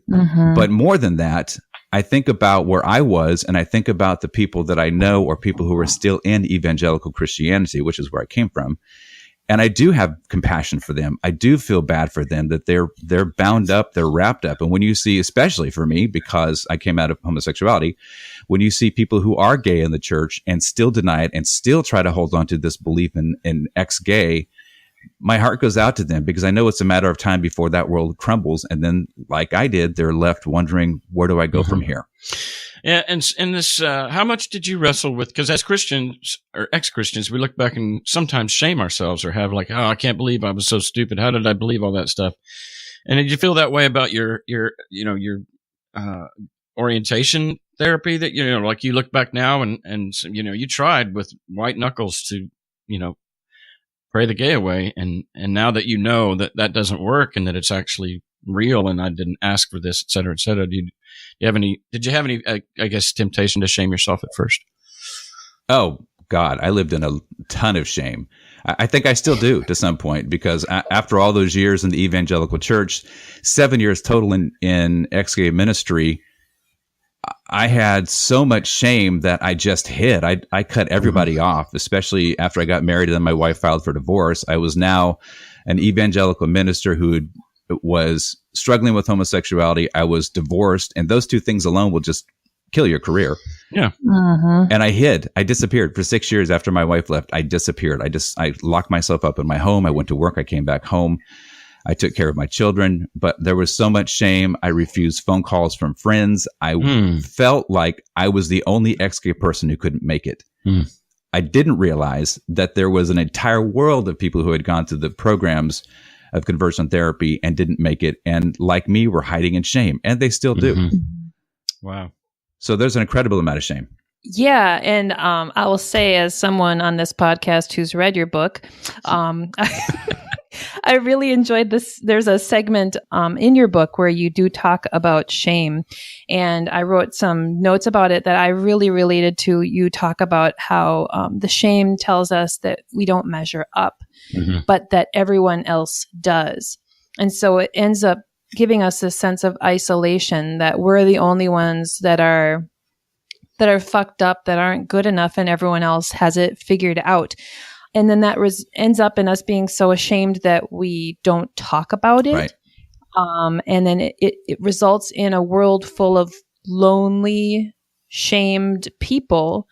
But more than that, I think about where I was, and I think about the people that I know, or people who are still in evangelical Christianity, which is where I came from. And I do have compassion for them. I do feel bad for them, that they're bound up, they're wrapped up. And when you see, especially for me, because I came out of homosexuality, when you see people who are gay in the church and still deny it and still try to hold on to this belief in ex-gay, my heart goes out to them, because I know it's a matter of time before that world crumbles. And then, like I did, they're left wondering, where do I go from here? Yeah, and this, how much did you wrestle with? Because as Christians or ex-Christians, we look back and sometimes shame ourselves, or have like, oh, I can't believe I was so stupid. How did I believe all that stuff? And did you feel that way about your orientation therapy? That like you look back now and you tried with white knuckles to pray the gay away, and now that you know that doesn't work, and that it's actually real, and I didn't ask for this, et cetera, et cetera. Did you have any, I guess, temptation to shame yourself at first? Oh, God, I lived in a ton of shame. I think I still do to some point, because after all those years in the evangelical church, 7 years total in ex-gay ministry, I had so much shame that I just hid. I cut everybody off, especially after I got married and then my wife filed for divorce. I was now an evangelical minister who was struggling with homosexuality. I was divorced, and those two things alone will just kill your career. Yeah. And I hid. I disappeared for 6 years after my wife left. I disappeared. I locked myself up in my home. I went to work. I came back home. I took care of my children, but there was so much shame. I refused phone calls from friends. I felt like I was the only ex-gay person who couldn't make it. I didn't realize that there was an entire world of people who had gone through the programs of conversion therapy and didn't make it, and like me, were hiding in shame, and they still do. Wow. So there's an incredible amount of shame. Yeah, and I will say, as someone on this podcast who's read your book, I really enjoyed this. There's a segment in your book where you do talk about shame, and I wrote some notes about it that I really related to. You talk about how the shame tells us that we don't measure up, but that everyone else does. And so it ends up giving us this sense of isolation, that we're the only ones that are fucked up, that aren't good enough, and everyone else has it figured out. And then that ends up in us being so ashamed that we don't talk about it. Right. And then it results in a world full of lonely, shamed people.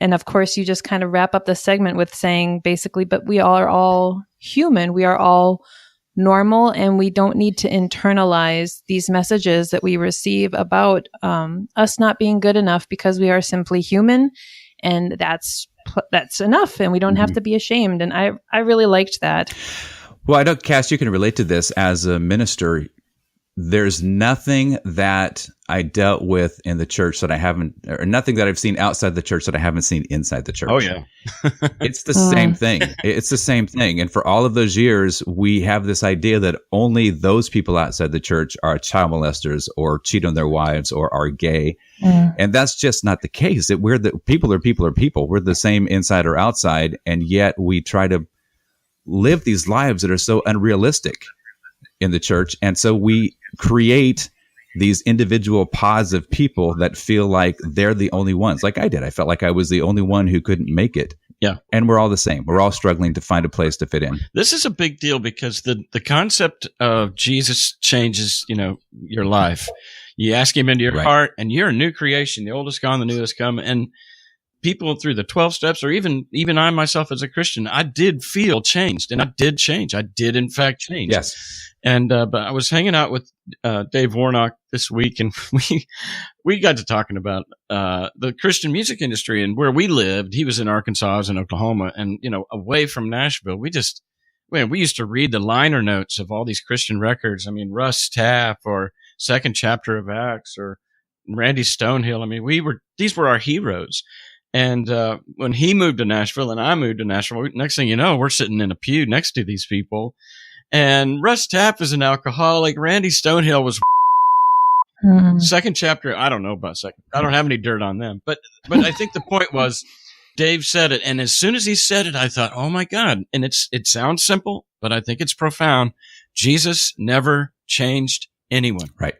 And of course, you just kind of wrap up the segment with saying basically, but we are all human. We are all normal, and we don't need to internalize these messages that we receive about us not being good enough, because we are simply human, and that's enough, and we don't have to be ashamed. And I really liked that. Well, I know, Cass, you can relate to this as a minister. There's nothing that I dealt with in the church that I haven't, or nothing that I've seen outside the church that I haven't seen inside the church. Oh, yeah. It's the same thing. It's the same thing. And for all of those years, we have this idea that only those people outside the church are child molesters or cheat on their wives or are gay. And that's just not the case. We're the people are people. We're the same inside or outside. And yet we try to live these lives that are so unrealistic in the church. And so we create these individual pods of people that feel like they're the only ones. Like I did. I felt like I was the only one who couldn't make it. Yeah. And we're all the same. We're all struggling to find a place to fit in. This is a big deal because the concept of Jesus changes, your life. You ask him into your heart, and you're a new creation. The old is gone, the new has come. And people through the 12 steps, or even I myself as a Christian, I did feel changed, and I did change. I did, in fact, change. Yes. And but I was hanging out with Dave Warnock this week, and we got to talking about the Christian music industry and where we lived. He was in Arkansas, I was in Oklahoma, and away from Nashville. We used to read the liner notes of all these Christian records. I mean, Russ Taff or Second Chapter of Acts or Randy Stonehill. I mean, these were our heroes. And when he moved to Nashville and I moved to Nashville, next thing you know, we're sitting in a pew next to these people. And Russ Taff is an alcoholic. Randy Stonehill was Second Chapter. I don't know about second. I don't have any dirt on them. But I think the point was Dave said it. And as soon as he said it, I thought, oh, my God. And it sounds simple, but I think it's profound. Jesus never changed anyone. Right.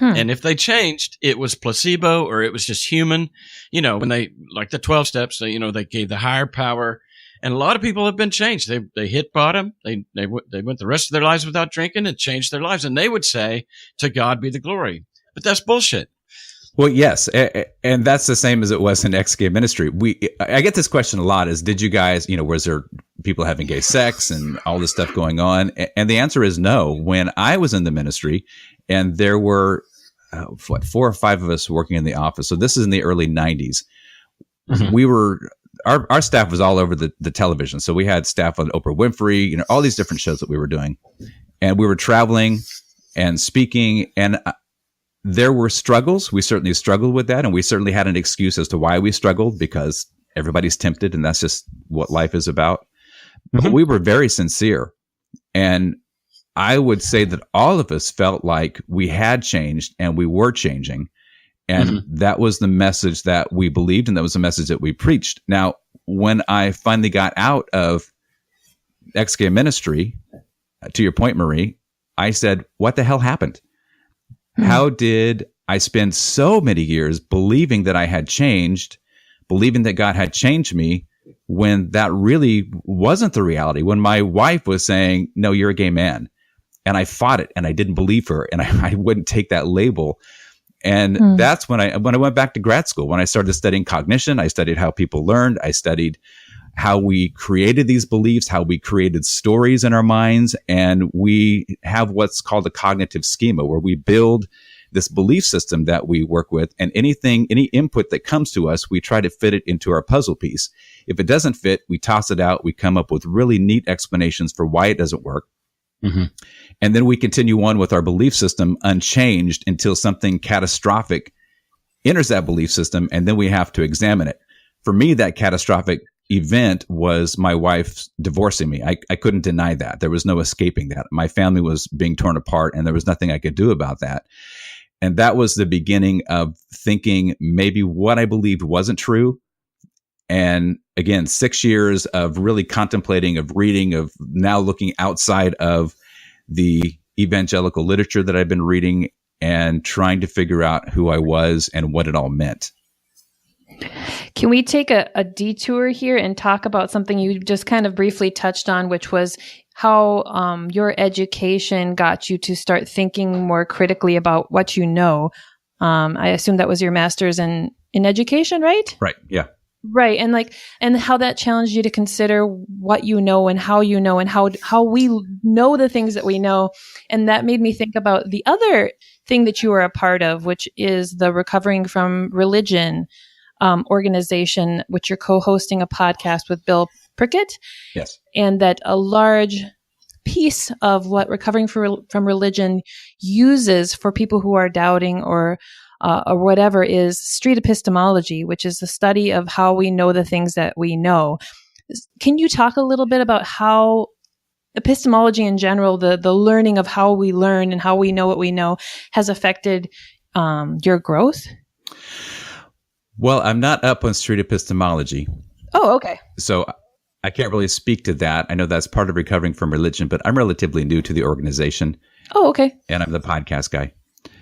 And if they changed, it was placebo or it was just human. When they, like the 12 steps, they gave the higher power. And a lot of people have been changed. They hit bottom. They went the rest of their lives without drinking and changed their lives. And they would say, to God be the glory. But that's bullshit. Well, yes. And that's the same as it was in ex-gay ministry. I get this question a lot is, did you guys, was there people having gay sex and all this stuff going on? And the answer is no. When I was in the ministry and there were, 4 or 5 of us working in the office. So this is in the early 90s. We were, our staff was all over the television. So we had staff on Oprah Winfrey, all these different shows that we were doing. And we were traveling and speaking, and there were struggles. We certainly struggled with that. And we certainly had an excuse as to why we struggled, because everybody's tempted and that's just what life is about. But we were very sincere. And I would say that all of us felt like we had changed and we were changing. And that was the message that we believed, and that was the message that we preached. Now, when I finally got out of ex-gay ministry, to your point, Marie, I said, what the hell happened? How did I spend so many years believing that I had changed, believing that God had changed me, when that really wasn't the reality? When my wife was saying, no, you're a gay man. And I fought it, and I didn't believe her, and I wouldn't take that label. And that's when I went back to grad school, when I started studying cognition. I studied how people learned. I studied how we created these beliefs, how we created stories in our minds. And we have what's called a cognitive schema, where we build this belief system that we work with. And any input that comes to us, we try to fit it into our puzzle piece. If it doesn't fit, we toss it out. We come up with really neat explanations for why it doesn't work. And then we continue on with our belief system unchanged until something catastrophic enters that belief system, and then we have to examine it. For me, that catastrophic event was my wife divorcing me. I couldn't deny that. There was no escaping that. My family was being torn apart, and there was nothing I could do about that. And that was the beginning of thinking maybe what I believed wasn't true. And again, 6 years of really contemplating, of reading, of now looking outside of the evangelical literature that I've been reading and trying to figure out who I was and what it all meant. Can we take a detour here and talk about something you just kind of briefly touched on, which was how your education got you to start thinking more critically about what you know? I assume that was your master's in education, right? Right. Yeah. Right. And how that challenged you to consider what you know and how we know the things that we know. And that made me think about the other thing that you are a part of, which is the Recovering from Religion organization, which you're co-hosting a podcast with Bill Prickett. Yes. And that a large piece of what Recovering from Religion uses for people who are doubting or whatever is street epistemology, which is the study of how we know the things that we know. Can you talk a little bit about how epistemology in general, the learning of how we learn and how we know what we know, has affected your growth? Well, I'm not up on street epistemology. Oh, okay. So I can't really speak to that. I know that's part of Recovering from Religion, but I'm relatively new to the organization. Oh, okay. And I'm the podcast guy.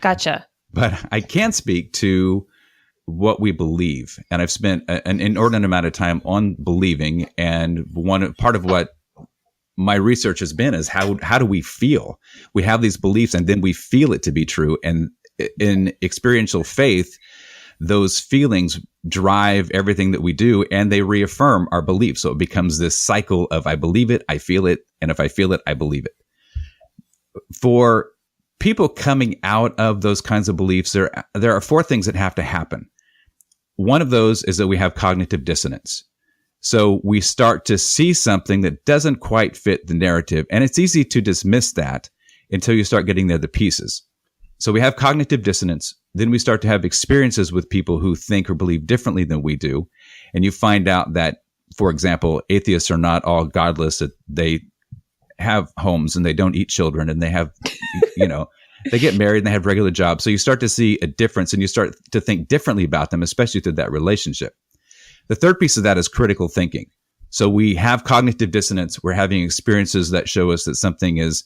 Gotcha. But I can speak to what we believe. And I've spent an inordinate amount of time on believing. And part of what my research has been is how do we feel? We have these beliefs and then we feel it to be true. And in experiential faith, those feelings drive everything that we do, and they reaffirm our beliefs. So it becomes this cycle of I believe it, I feel it, and if I feel it, I believe it. For people coming out of those kinds of beliefs, there are 4 things that have to happen. One of those is that we have cognitive dissonance. So we start to see something that doesn't quite fit the narrative, and it's easy to dismiss that until you start getting the other pieces. So we have cognitive dissonance. Then we start to have experiences with people who think or believe differently than we do. And you find out that, for example, atheists are not all godless, that they have homes and they don't eat children and they have, they get married and they have regular jobs. So you start to see a difference and you start to think differently about them, especially through that relationship. The third piece of that is critical thinking. So we have cognitive dissonance. We're having experiences that show us that something is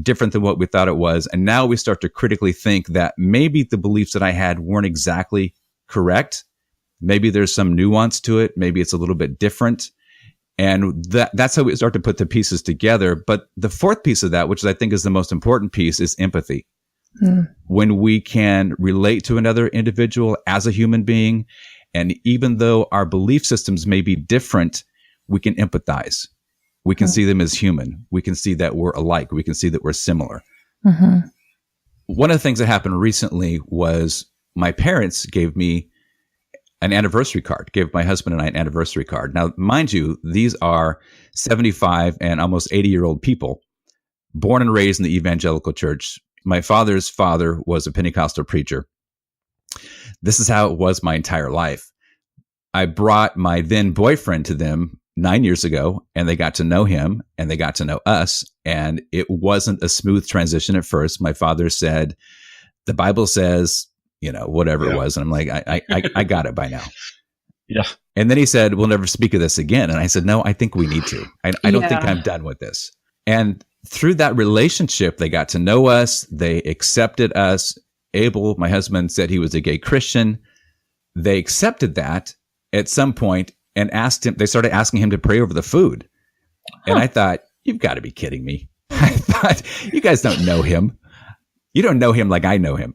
different than what we thought it was. And now we start to critically think that maybe the beliefs that I had weren't exactly correct. Maybe there's some nuance to it. Maybe it's a little bit different. And that's how we start to put the pieces together. But the fourth piece of that, which I think is the most important piece, is empathy. When we can relate to another individual as a human being, and even though our belief systems may be different, we can empathize. We can see them as human. We can see that we're alike. We can see that we're similar. Mm-hmm. One of the things that happened recently was my parents gave me an anniversary card, gave my husband and I an anniversary card. Now, mind you, these are 75 and almost 80-year-old people born and raised in the evangelical church. My father's father was a Pentecostal preacher. This is how it was my entire life. I brought my then boyfriend to them 9 years ago, and they got to know him and they got to know us. And it wasn't a smooth transition at first. My father said, the Bible says, whatever it was. And I'm like, I got it by now. Yeah. And then he said, we'll never speak of this again. And I said, no, I think we need to. I don't think I'm done with this. And through that relationship, they got to know us. They accepted us. Abel, my husband, said he was a gay Christian. They accepted that at some point and asked him, they started asking him to pray over the food. And I thought, you've got to be kidding me. I thought, you guys don't know him. You don't know him like I know him.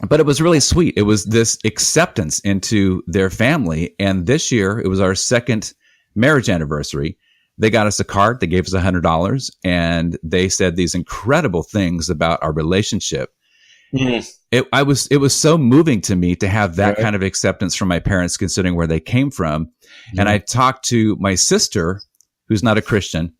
But it was really sweet. It was this acceptance into their family. And this year, it was our second marriage anniversary. They got us a card. They gave us $100. And they said these incredible things about our relationship. Mm. It was so moving to me to have that kind of acceptance from my parents, considering where they came from. Yeah. And I talked to my sister, who's not a Christian,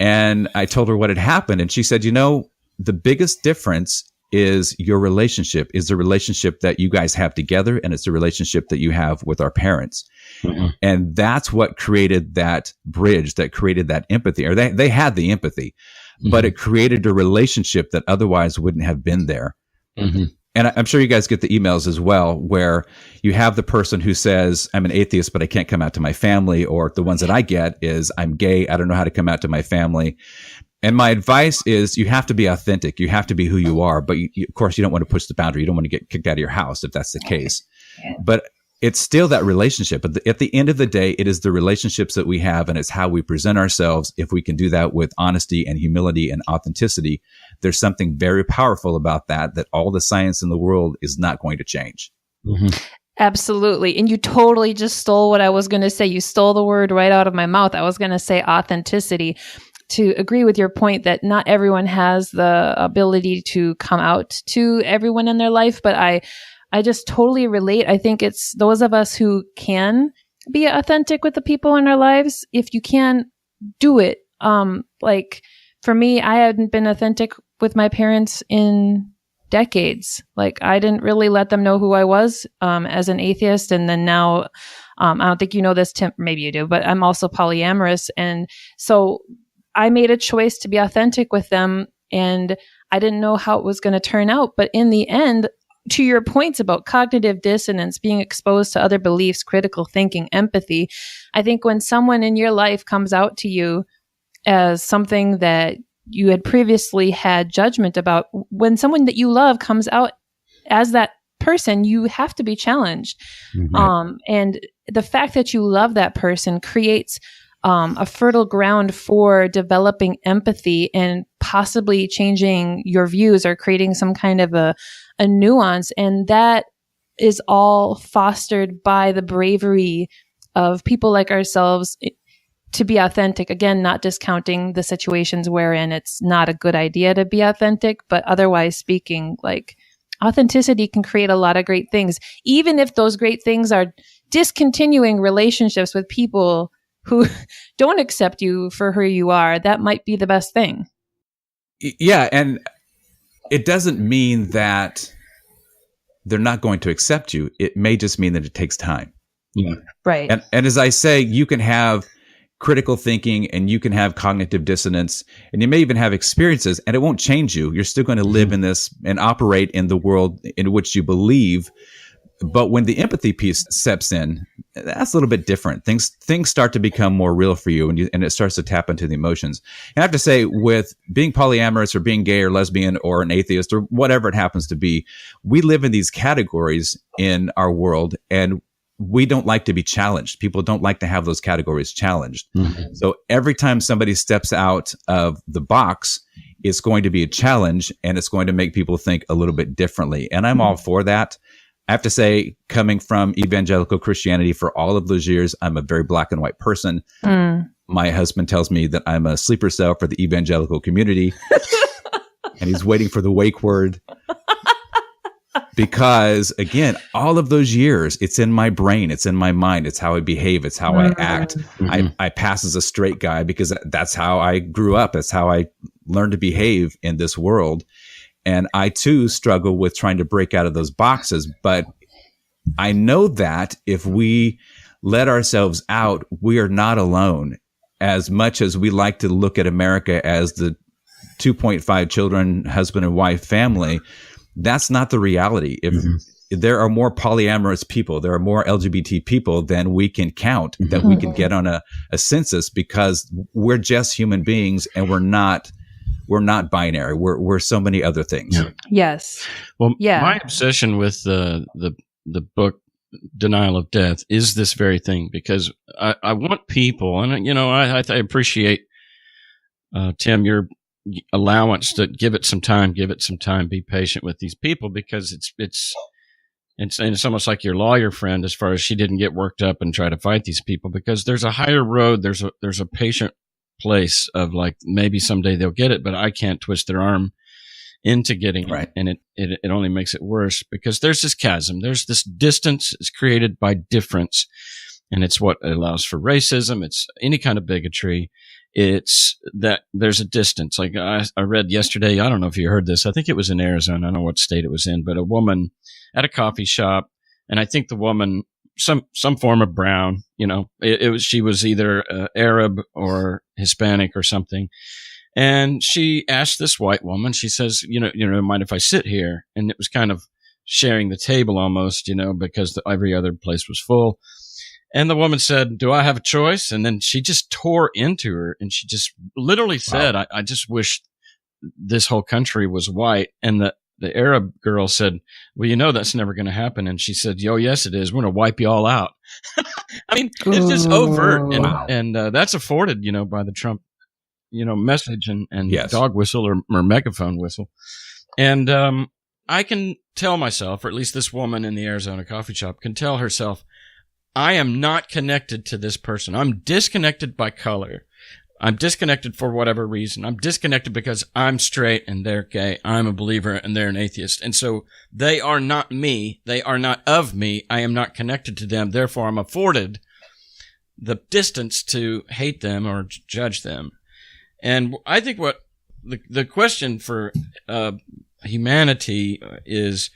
and I told her what had happened. And she said, the biggest difference is your relationship, is the relationship that you guys have together, and it's the relationship that you have with our parents. Mm-hmm. And that's what created that bridge, that created that empathy, or they had the empathy, but it created a relationship that otherwise wouldn't have been there. Mm-hmm. And I'm sure you guys get the emails as well, where you have the person who says, I'm an atheist, but I can't come out to my family. Or the ones that I get is, I'm gay, I don't know how to come out to my family. And my advice is, you have to be authentic. You have to be who you are. But of course, you don't want to push the boundary. You don't want to get kicked out of your house if that's the case. But it's still that relationship. At the end of the day, it is the relationships that we have, and it's how we present ourselves. If we can do that with honesty and humility and authenticity, there's something very powerful about that all the science in the world is not going to change. Mm-hmm. Absolutely. And you totally just stole what I was going to say. You stole the word right out of my mouth. I was going to say authenticity. To agree with your point that not everyone has the ability to come out to everyone in their life, but I just totally relate. I think it's those of us who can be authentic with the people in our lives. If you can, do it. Like for me, I hadn't been authentic with my parents in decades. Like I didn't really let them know who I was as an atheist. And then now, I don't think you know this, Tim, maybe you do, but I'm also polyamorous. And so I made a choice to be authentic with them, and I didn't know how it was going to turn out. But in the end, to your points about cognitive dissonance, being exposed to other beliefs, critical thinking, empathy, I think when someone in your life comes out to you as something that you had previously had judgment about, when someone that you love comes out as that person, you have to be challenged. Mm-hmm. And the fact that you love that person creates a fertile ground for developing empathy and possibly changing your views or creating some kind of a nuance. And that is all fostered by the bravery of people like ourselves to be authentic. Again, not discounting the situations wherein it's not a good idea to be authentic, but otherwise speaking, like authenticity can create a lot of great things, even if those great things are discontinuing relationships with people who don't accept you for who you are. That might be the best thing. Yeah. And it doesn't mean that they're not going to accept you. It may just mean that it takes time. Yeah. Right. And as I say, you can have critical thinking and you can have cognitive dissonance, and you may even have experiences, and it won't change you. You're still going to live in this and operate in the world in which you believe. But when the empathy piece steps in, that's a little bit different. Things start to become more real for you, and it starts to tap into the emotions. And I have to say, with being polyamorous or being gay or lesbian or an atheist or whatever it happens to be, we live in these categories in our world, and we don't like to be challenged. People don't like to have those categories challenged. Mm-hmm. So every time somebody steps out of the box, it's going to be a challenge, and it's going to make people think a little bit differently. And I'm all for that. I have to say, coming from evangelical Christianity for all of those years, I'm a very black and white person. Mm. My husband tells me that I'm a sleeper cell for the evangelical community, and he's waiting for the wake word. Because, again, all of those years, it's in my brain, it's in my mind, it's how I behave, it's how I act. Mm-hmm. I pass as a straight guy because that's how I grew up. That's how I learned to behave in this world. And I, too, struggle with trying to break out of those boxes. But I know that if we let ourselves out, we are not alone. As much as we like to look at America as the 2.5 children, husband and wife family, that's not the reality. If there are more polyamorous people, there are more LGBT people than we can count, that we can get on a census, because we're just human beings, and we're not binary. We're so many other things. Yeah. Yes. Well, my obsession with the book Denial of Death is this very thing, because I want people, and I appreciate Tim, your allowance to give it some time, be patient with these people, because it's almost like your lawyer friend, as far as she didn't get worked up and try to fight these people, because there's a higher road. There's a patient place of, like, maybe someday they'll get it, but I can't twist their arm into getting it. And it only makes it worse, because there's this chasm. There's this distance is created by difference. And it's what allows for racism. It's any kind of bigotry. It's that there's a distance. Like I read yesterday, I don't know if you heard this. I think it was in Arizona. I don't know what state it was in, but a woman at a coffee shop, and I think the woman, some form of brown, she was either Arab or Hispanic or something. And she asked this white woman, she says, mind if I sit here? And it was kind of sharing the table almost, because every other place was full. And the woman said, do I have a choice? And then she just tore into her, and she just literally said, wow. I just wish this whole country was white. And the Arab girl said, well, that's never going to happen. And she said, yes, it is. We're going to wipe you all out. I mean, it's just overt. And that's afforded, by the Trump, message and yes. Dog whistle or megaphone whistle. And I can tell myself, or at least this woman in the Arizona coffee shop can tell herself, I am not connected to this person. I'm disconnected by color. I'm disconnected for whatever reason. I'm disconnected because I'm straight and they're gay. I'm a believer and they're an atheist. And so they are not me. They are not of me. I am not connected to them. Therefore, I'm afforded the distance to hate them or judge them. And I think what the question for humanity is,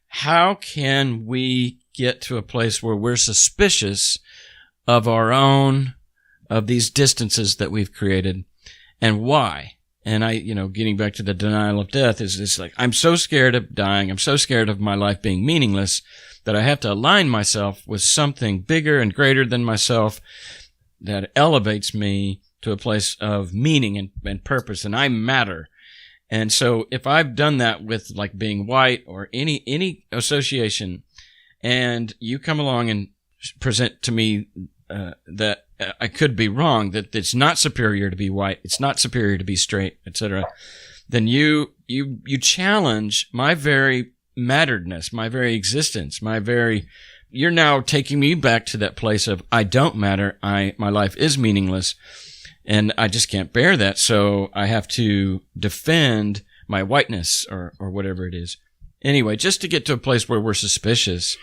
how can we get to a place where we're suspicious of of these distances that we've created, and why? And getting back to the denial of death is like, I'm so scared of dying. I'm so scared of my life being meaningless that I have to align myself with something bigger and greater than myself that elevates me to a place of meaning and purpose, and I matter. And so if I've done that with like being white or any association, and you come along and present to me that I could be wrong, that it's not superior to be white, it's not superior to be straight, etc., then you challenge my very matteredness, my very existence, you're now taking me back to that place of I don't matter, my life is meaningless, and I just can't bear that, so I have to defend my whiteness or whatever it is. Anyway, just to get to a place where we're suspicious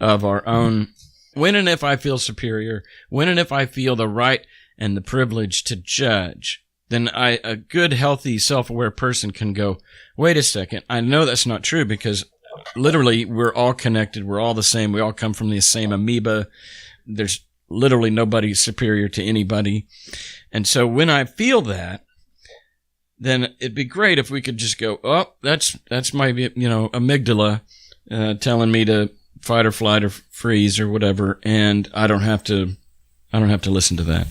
of our own, when and if I feel superior, when and if I feel the right and the privilege to judge, then a good, healthy, self-aware person can go, wait a second, I know that's not true, because literally we're all connected, we're all the same, we all come from the same amoeba, there's literally nobody superior to anybody. And so when I feel that, then it'd be great if we could just go, oh, that's my, amygdala telling me to fight or flight or freeze or whatever, and I don't have to listen to that.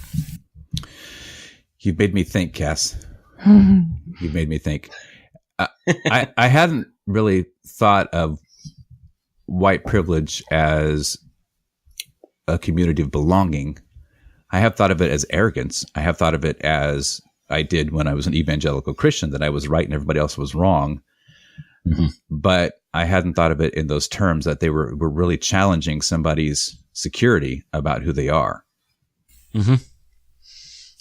You've made me think, Cass. You've made me think. I hadn't really thought of white privilege as a community of belonging. I have thought of it as arrogance. I have thought of it as I did when I was an evangelical Christian, that I was right and everybody else was wrong. Mm-hmm. But I hadn't thought of it in those terms, that they were really challenging somebody's security about who they are. Mm-hmm.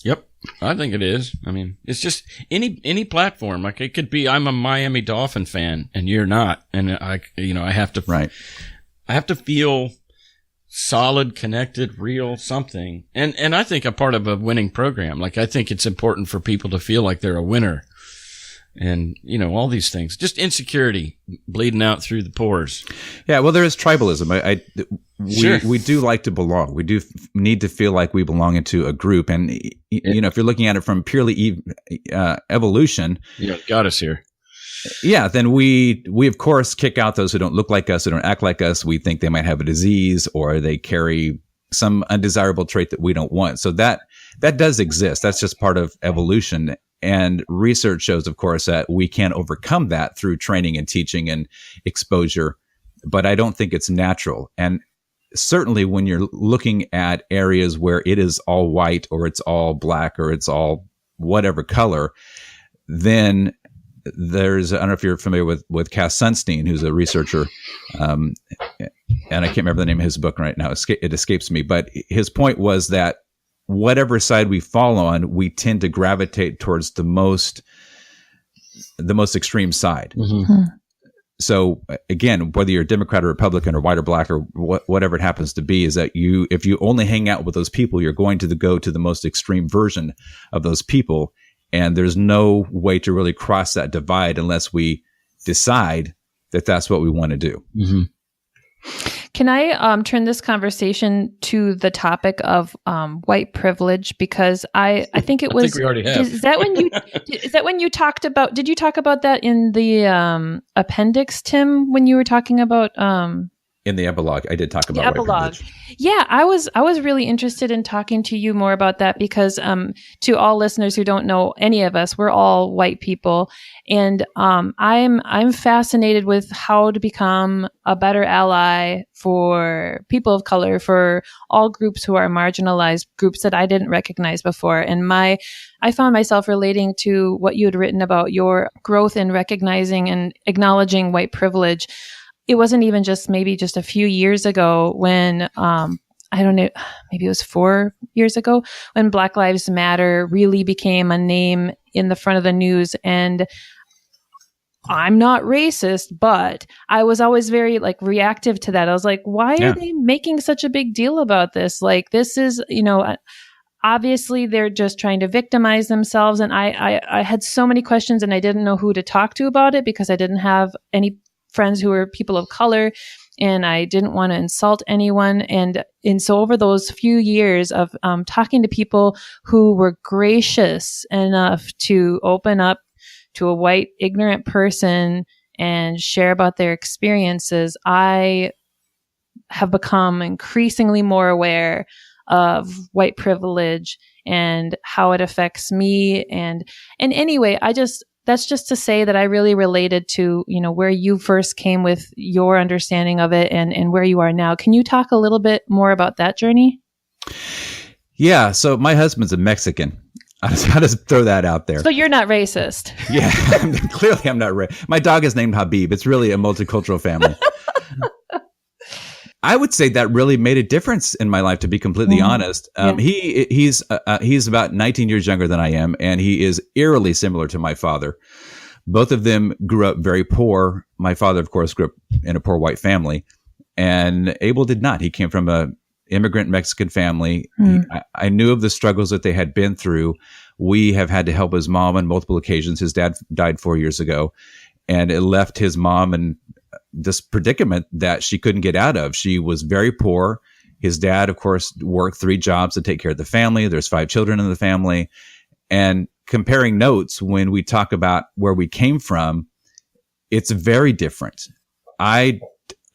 Yep, I think it is. I mean, it's just any platform. Like it could be, I'm a Miami Dolphin fan and you're not, and I have to right. I have to feel solid, connected, real, something. And I think a part of a winning program, like I think it's important for people to feel like they're a winner. And, all these things, just insecurity bleeding out through the pores. Yeah, well, there is tribalism. We do like to belong. We do need to feel like we belong into a group. And, if you're looking at it from purely evolution. Yeah, got us here. Yeah, then we of course kick out those who don't look like us, who don't act like us. We think they might have a disease or they carry some undesirable trait that we don't want. So that does exist. That's just part of evolution. And research shows, of course, that we can overcome that through training and teaching and exposure. But I don't think it's natural. And certainly when you're looking at areas where it is all white or it's all black or it's all whatever color, then there's, I don't know if you're familiar with Cass Sunstein, who's a researcher, and I can't remember the name of his book right now. It escapes me. But his point was that whatever side we fall on, we tend to gravitate towards the most extreme side. Mm-hmm. So again, whether you're Democrat or Republican or white or black or whatever it happens to be, is that if you only hang out with those people, you're going to go to the most extreme version of those people. And there's no way to really cross that divide unless we decide that that's what we want to do. Mm-hmm. Can I turn this conversation to the topic of white privilege? Because I think it was. I think we already have. Is that when you talked about? Did you talk about that in the appendix, Tim? When you were talking about In the epilogue, I did talk about the epilogue. Yeah, I was really interested in talking to you more about that because to all listeners who don't know any of us, we're all white people, and I'm fascinated with how to become a better ally for people of color, for all groups who are marginalized, groups that I didn't recognize before. And I found myself relating to what you had written about your growth in recognizing and acknowledging white privilege. It wasn't even just a few years ago when, I don't know, maybe it was 4 years ago when Black Lives Matter really became a name in the front of the news. And I'm not racist, but I was always very reactive to that. I was like, why are they making such a big deal about this? Like, this is, obviously they're just trying to victimize themselves. And I had so many questions and I didn't know who to talk to about it because I didn't have any friends who were people of color and I didn't want to insult anyone. And so over those few years of talking to people who were gracious enough to open up to a white ignorant person and share about their experiences, I have become increasingly more aware of white privilege and how it affects me. And anyway, that's just to say that I really related to, where you first came with your understanding of it and where you are now. Can you talk a little bit more about that journey? Yeah. So my husband's a Mexican. I'll just throw that out there. So you're not racist. Yeah. Clearly I'm not racist. My dog is named Habib. It's really a multicultural family. I would say that really made a difference in my life, to be completely honest. He's about 19 years younger than I am, and he is eerily similar to my father. Both of them grew up very poor. My father, of course, grew up in a poor white family, and Abel did not. He came from a immigrant Mexican family. I knew of the struggles that they had been through. We have had to help his mom on multiple occasions. His dad died 4 years ago, and it left his mom in this predicament that she couldn't get out of. She was very poor. His dad, of course, worked 3 jobs to take care of the family. There's 5 children in the family. And comparing notes, when we talk about where we came from, it's very different. I,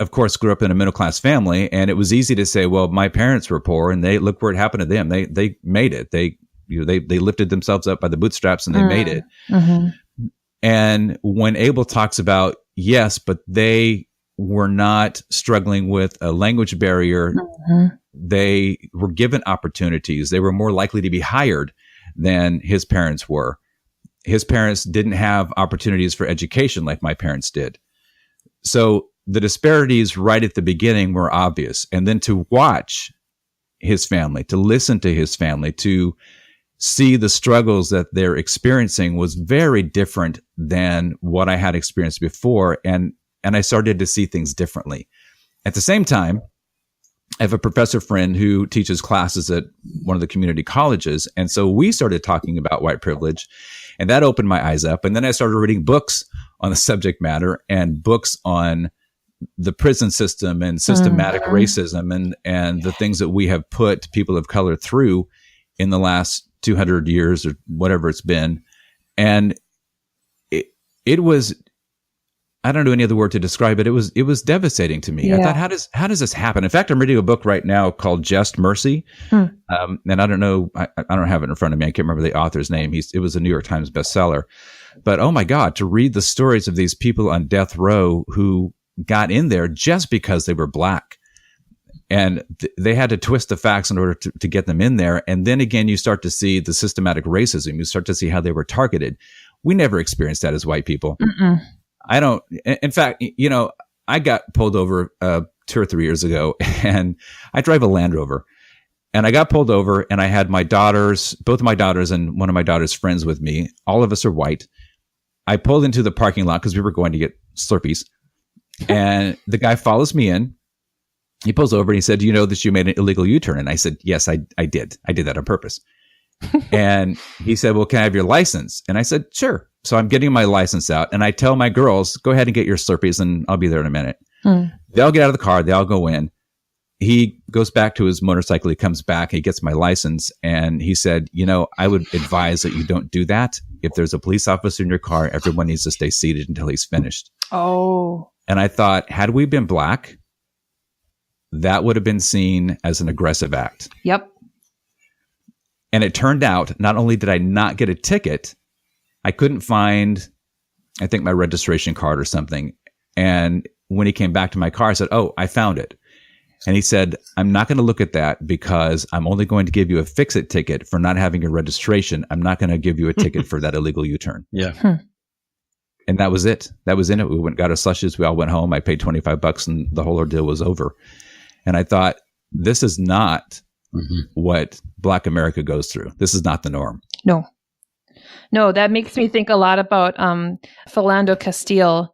of course, grew up in a middle-class family, and it was easy to say, well, my parents were poor, and they look where it happened to them. They made it. They lifted themselves up by the bootstraps, and they made it. Mm-hmm. And when Abel talks about, yes, but they were not struggling with a language barrier. Mm-hmm. They were given opportunities. They were more likely to be hired than his parents were. His parents didn't have opportunities for education like my parents did. So the disparities right at the beginning were obvious. And then to watch his family, to listen to his family, to see the struggles that they're experiencing was very different than what I had experienced before. And I started to see things differently. At the same time, I have a professor friend who teaches classes at one of the community colleges. And so we started talking about white privilege, and that opened my eyes up. And then I started reading books on the subject matter and books on the prison system and systematic racism and the things that we have put people of color through in the last 200 years or whatever it's been. And it was, I don't know any other word to describe it. It was devastating to me. Yeah. I thought, how does this happen? In fact, I'm reading a book right now called Just Mercy. And I don't know, I don't have it in front of me. I can't remember the author's name. It was a New York Times bestseller. But oh my God, to read the stories of these people on death row who got in there just because they were Black. And they had to twist the facts in order to get them in there. And then again, you start to see the systematic racism. You start to see how they were targeted. We never experienced that as white people. Mm-mm. I don't. In fact, I got pulled over 2 or 3 years ago, and I drive a Land Rover. And I got pulled over, and I had both of my daughters and one of my daughter's friends with me. All of us are white. I pulled into the parking lot because we were going to get Slurpees. And the guy follows me in. He pulls over and he said, "Do you know that you made an illegal U-turn?" And I said, "Yes, I did. I did that on purpose." And he said, "Well, can I have your license?" And I said, "Sure." So I'm getting my license out and I tell my girls, "Go ahead and get your Slurpees and I'll be there in a minute." They all get out of the car. They all go in. He goes back to his motorcycle. He comes back. He gets my license. And he said, "I would advise that you don't do that. If there's a police officer in your car, everyone needs to stay seated until he's finished." Oh. And I thought, had we been black, that would have been seen as an aggressive act. Yep. And it turned out, not only did I not get a ticket, I couldn't find, I think, my registration card or something. And when he came back to my car, I said, "Oh, I found it." And he said, "I'm not going to look at that because I'm only going to give you a fix-it ticket for not having your registration. I'm not going to give you a ticket for that illegal U-turn." Yeah. And that was it. That was in it. We went, got our slushes. We all went home. I paid $25 and the whole ordeal was over. And I thought, this is not what Black America goes through. This is not the norm. No, that makes me think a lot about Philando Castile.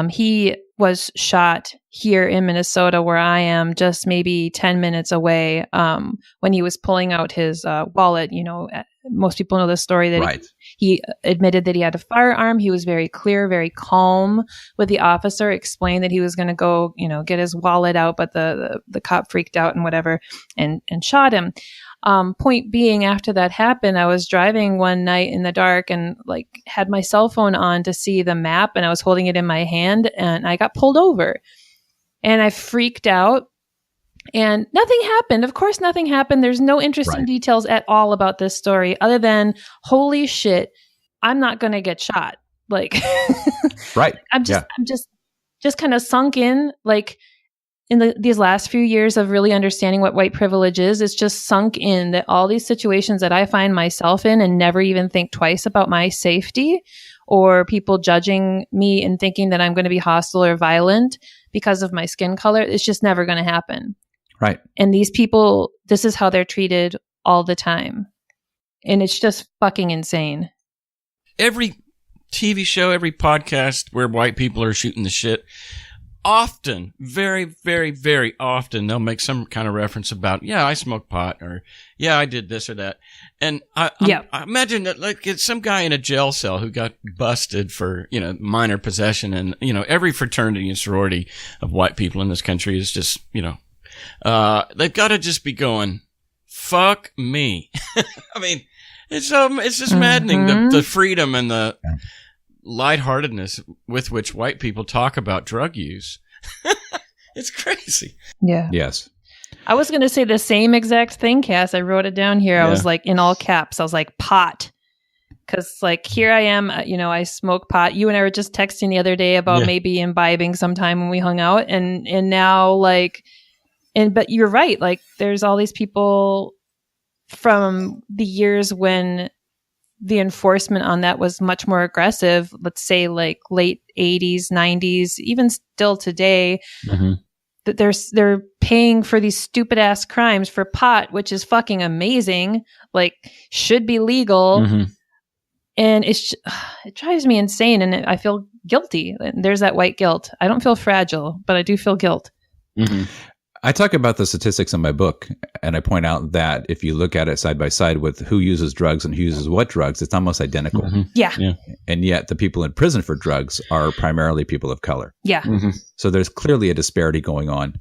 He was shot here in Minnesota, where I am, just maybe 10 minutes away, when he was pulling out his wallet. Most people know the story that he admitted that he had a firearm. He was very clear, very calm with the officer, explained that he was going to go, get his wallet out, but the cop freaked out and whatever and shot him. Point being, after that happened, I was driving one night in the dark and had my cell phone on to see the map, and I was holding it in my hand and I got pulled over and I freaked out and nothing happened. Of course, nothing happened. There's no interesting details at all about this story other than, holy shit, I'm not going to get shot. I'm just kind of sunk in, in these last few years of really understanding what white privilege is. It's just sunk in that all these situations that I find myself in and never even think twice about my safety or people judging me and thinking that I'm going to be hostile or violent because of my skin color, it's just never going to happen. Right. And these people, this is how they're treated all the time. And it's just fucking insane. Every TV show, every podcast where white people are shooting the shit, often, very, very, very often, they'll make some kind of reference about, "Yeah, I smoke pot," or "Yeah, I did this or that." And I imagine that it's some guy in a jail cell who got busted for, minor possession. And, every fraternity and sorority of white people in this country is just, they've got to just be going, "Fuck me." I mean, it's just maddening, the freedom and the lightheartedness with which white people talk about drug use. It's crazy. Yeah. Yes. I was going to say the same exact thing, Cass. I wrote it down here. I was in all caps. I was like, pot. Because here I am, I smoke pot. You and I were just texting the other day about maybe imbibing sometime when we hung out. And now but you're right. There's all these people from the years when the enforcement on that was much more aggressive, let's say late 80s, 90s, even still today, that they're paying for these stupid ass crimes for pot, which is fucking amazing, should be legal. And it drives me insane. And I feel guilty. There's that white guilt. I don't feel fragile, but I do feel guilt. I talk about the statistics in my book, and I point out that if you look at it side by side with who uses drugs and who uses what drugs, it's almost identical. Yeah. And yet the people in prison for drugs are primarily people of color. Yeah. So there's clearly a disparity going on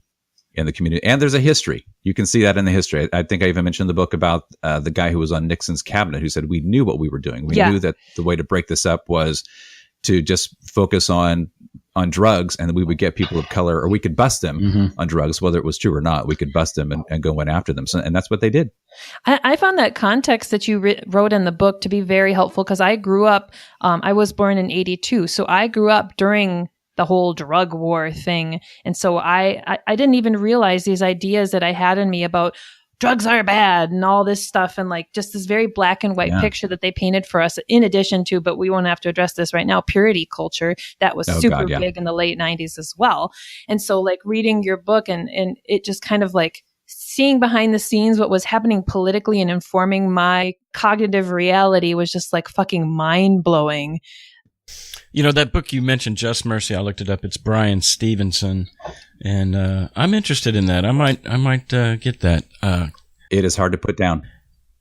in the community. And there's a history. You can see that in the history. I think I even mentioned in the book about the guy who was on Nixon's cabinet who said, we knew what we were doing. We knew that the way to break this up was to just focus on drugs, and we would get people of color, or we could bust them on drugs, whether it was true or not. We could bust them and go in after them. So, and that's what they did. I found that context that you wrote in the book to be very helpful, because I grew up, I was born in 82. So I grew up during the whole drug war thing. And so I didn't even realize these ideas that I had in me about drugs are bad and all this stuff, and just this very black and white picture that they painted for us, in addition to, but we won't have to address this right now, purity culture that was super big in the late 90s as well. And so reading your book and it just kind of seeing behind the scenes what was happening politically and informing my cognitive reality was just fucking mind blowing. You know, that book you mentioned, Just Mercy, I looked it up. It's Brian Stevenson, and I'm interested in that. I might get that. It is hard to put down.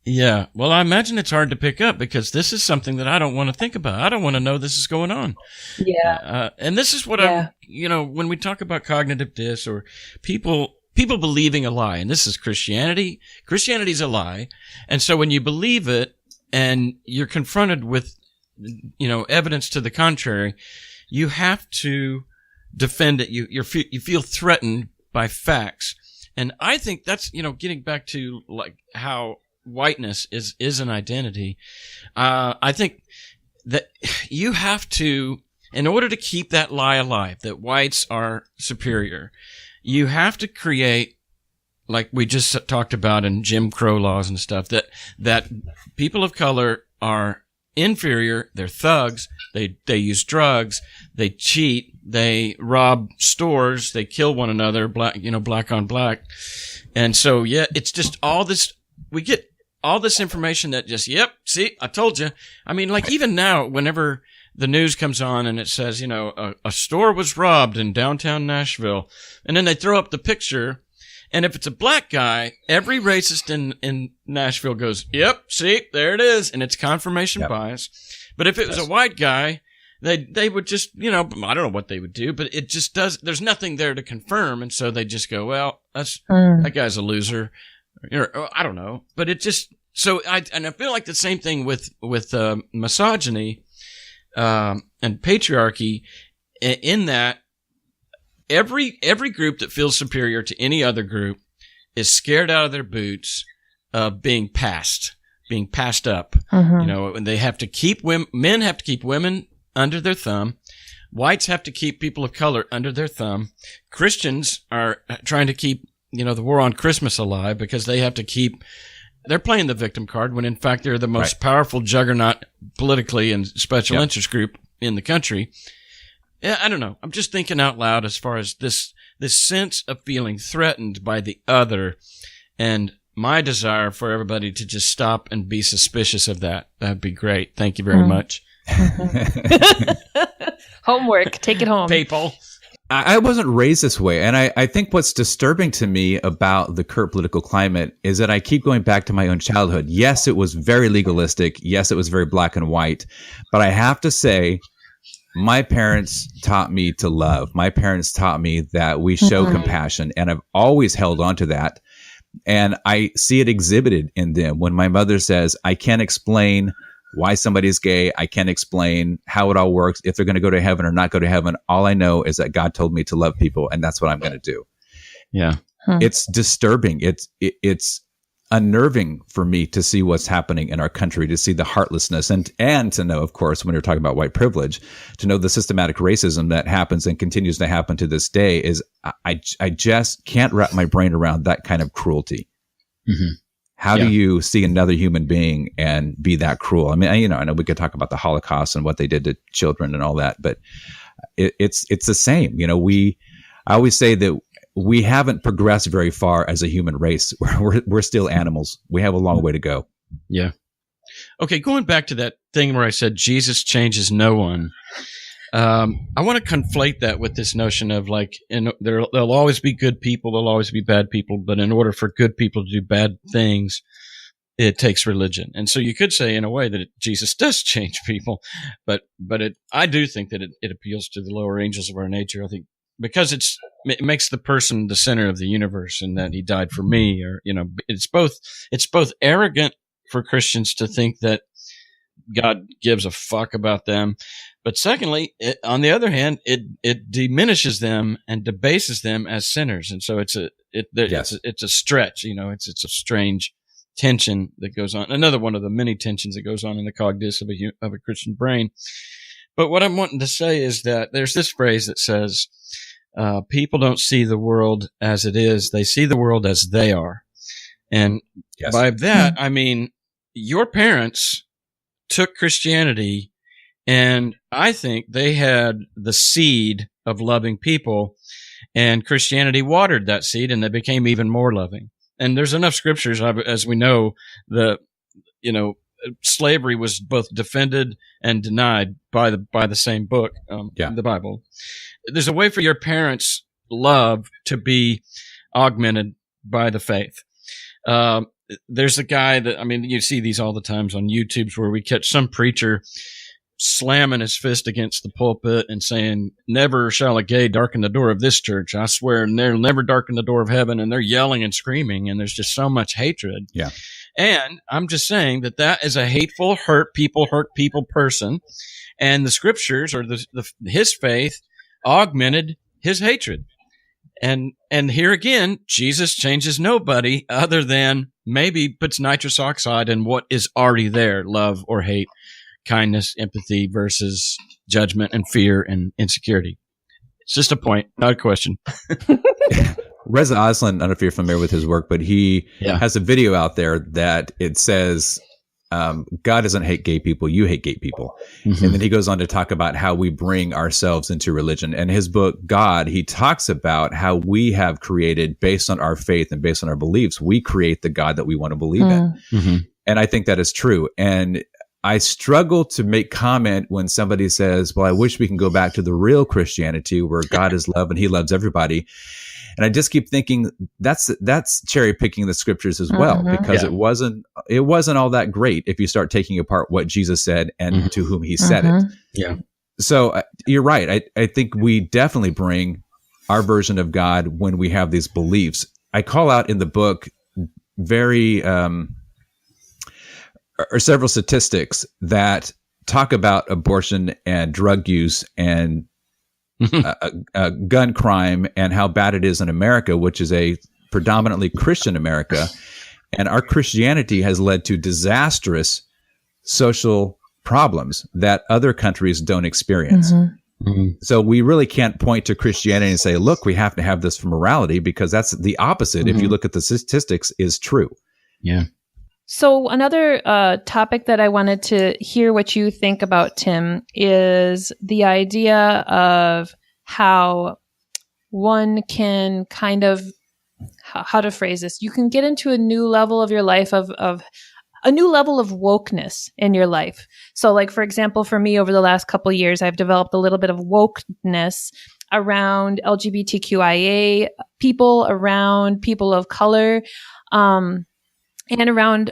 Yeah. Well, I imagine it's hard to pick up because this is something that I don't want to think about. I don't want to know this is going on. Yeah. And this is what when we talk about cognitive dis or people believing a lie, and this is Christianity. Christianity's a lie. And so when you believe it and you're confronted with, evidence to the contrary, you have to defend it. You feel threatened by facts. And I think that's, getting back to like how whiteness is an identity. I think that you have to, in order to keep that lie alive, that whites are superior, you have to create, like we just talked about in Jim Crow laws and stuff, that people of color are inferior. They're thugs. They use drugs. They cheat. They rob stores. They kill one another. Black on black. And so, it's just all this. We get all this information that just, see, I told you. I mean, like even now, whenever the news comes on and it says, a store was robbed in downtown Nashville, and then they throw up the picture. And if it's a black guy, every racist in Nashville goes, yep, see, there it is. And it's confirmation bias. But if it was a white guy, they would just, I don't know what they would do, but it just there's nothing there to confirm. And so they just go, well, that guy's a loser. I don't know. But it just, I feel like the same thing with misogyny and patriarchy, in that every group that feels superior to any other group is scared out of their boots of being passed up. And they have to keep men have to keep women under their thumb. Whites have to keep people of color under their thumb. Christians are trying to keep, the war on Christmas alive because they have to they're playing the victim card when in fact they're the most powerful juggernaut politically and special interest group in the country. Yeah, I don't know. I'm just thinking out loud as far as this sense of feeling threatened by the other, and my desire for everybody to just stop and be suspicious of that. That'd be great. Thank you very much. Homework. Take it home. People. I wasn't raised this way. And I think what's disturbing to me about the current political climate is that I keep going back to my own childhood. Yes, it was very legalistic. Yes, it was very black and white. But I have to say, my parents taught me to love. My parents taught me that we show compassion, and I've always held on to that. And I see it exhibited in them when my mother says, I can't explain why somebody's gay. I can't explain how it all works, if they're going to go to heaven or not go to heaven. All I know is that God told me to love people, and that's what I'm going to do. Yeah. It's disturbing. It's unnerving for me to see what's happening in our country, to see the heartlessness and to know, of course, when you're talking about white privilege, to know the systematic racism that happens and continues to happen to this day. Is I just can't wrap my brain around that kind of cruelty. How do you see another human being and be that cruel? I mean, I know we could talk about the Holocaust and what they did to children and all that, but it's the same. I always say that we haven't progressed very far as a human race. We're still animals. We have a long way to go. Yeah. Okay, going back to that thing where I said Jesus changes no one. I want to conflate that with this notion of like, there'll always be good people, there'll always be bad people, but in order for good people to do bad things, it takes religion. And so you could say in a way that Jesus does change people, but I do think that it appeals to the lower angels of our nature. I think because it makes the person the center of the universe, and that he died for me, or it's both arrogant for Christians to think that God gives a fuck about them, but secondly, on the other hand, it diminishes them and debases them as sinners, and so it's a stretch. It's a strange tension that goes on. Another one of the many tensions that goes on in the cognition of a Christian brain. But what I'm wanting to say is that there's this phrase that says, people don't see the world as it is. They see the world as they are. And by that, I mean, your parents took Christianity, and I think they had the seed of loving people, and Christianity watered that seed, and they became even more loving. And there's enough scriptures, as we know, slavery was both defended and denied by the same book, the Bible. There's a way for your parents' love to be augmented by the faith. There's a guy you see these all the times on YouTubes where we catch some preacher slamming his fist against the pulpit and saying, "Never shall a gay darken the door of this church. I swear, and they'll never darken the door of heaven." And they're yelling and screaming, and there's just so much hatred. Yeah. And I'm just saying that is a hateful, hurt people person. And the scriptures or his faith augmented his hatred. And here again, Jesus changes nobody other than maybe puts nitrous oxide in what is already there, love or hate, kindness, empathy versus judgment and fear and insecurity. It's just a point, not a question. Reza Aslan, I don't know if you're familiar with his work, but he has a video out there that it says, God doesn't hate gay people, you hate gay people. Mm-hmm. And then he goes on to talk about how we bring ourselves into religion. And his book, God, he talks about how we have created, based on our faith and based on our beliefs, we create the God that we want to believe in. Mm-hmm. And I think that is true. And I struggle to make comment when somebody says, well, I wish we can go back to the real Christianity where God is love and he loves everybody. And I just keep thinking that's cherry picking the scriptures as well, because it wasn't all that great if you start taking apart what Jesus said and to whom he said it. Yeah. So you're right. I think we definitely bring our version of God when we have these beliefs. I call out in the book several statistics that talk about abortion and drug use and gun crime and how bad it is in America, which is a predominantly Christian America. And our Christianity has led to disastrous social problems that other countries don't experience. So we really can't point to Christianity and say, look, we have to have this for morality, because that's the opposite. If you look at the statistics, is true. Yeah. So another topic that I wanted to hear what you think about, Tim, is the idea of how one can kind of, how to phrase this, you can get into a new level of your life, of a new level of wokeness in your life. So like, for example, for me over the last couple of years, I've developed a little bit of wokeness around LGBTQIA people, around people of color, and around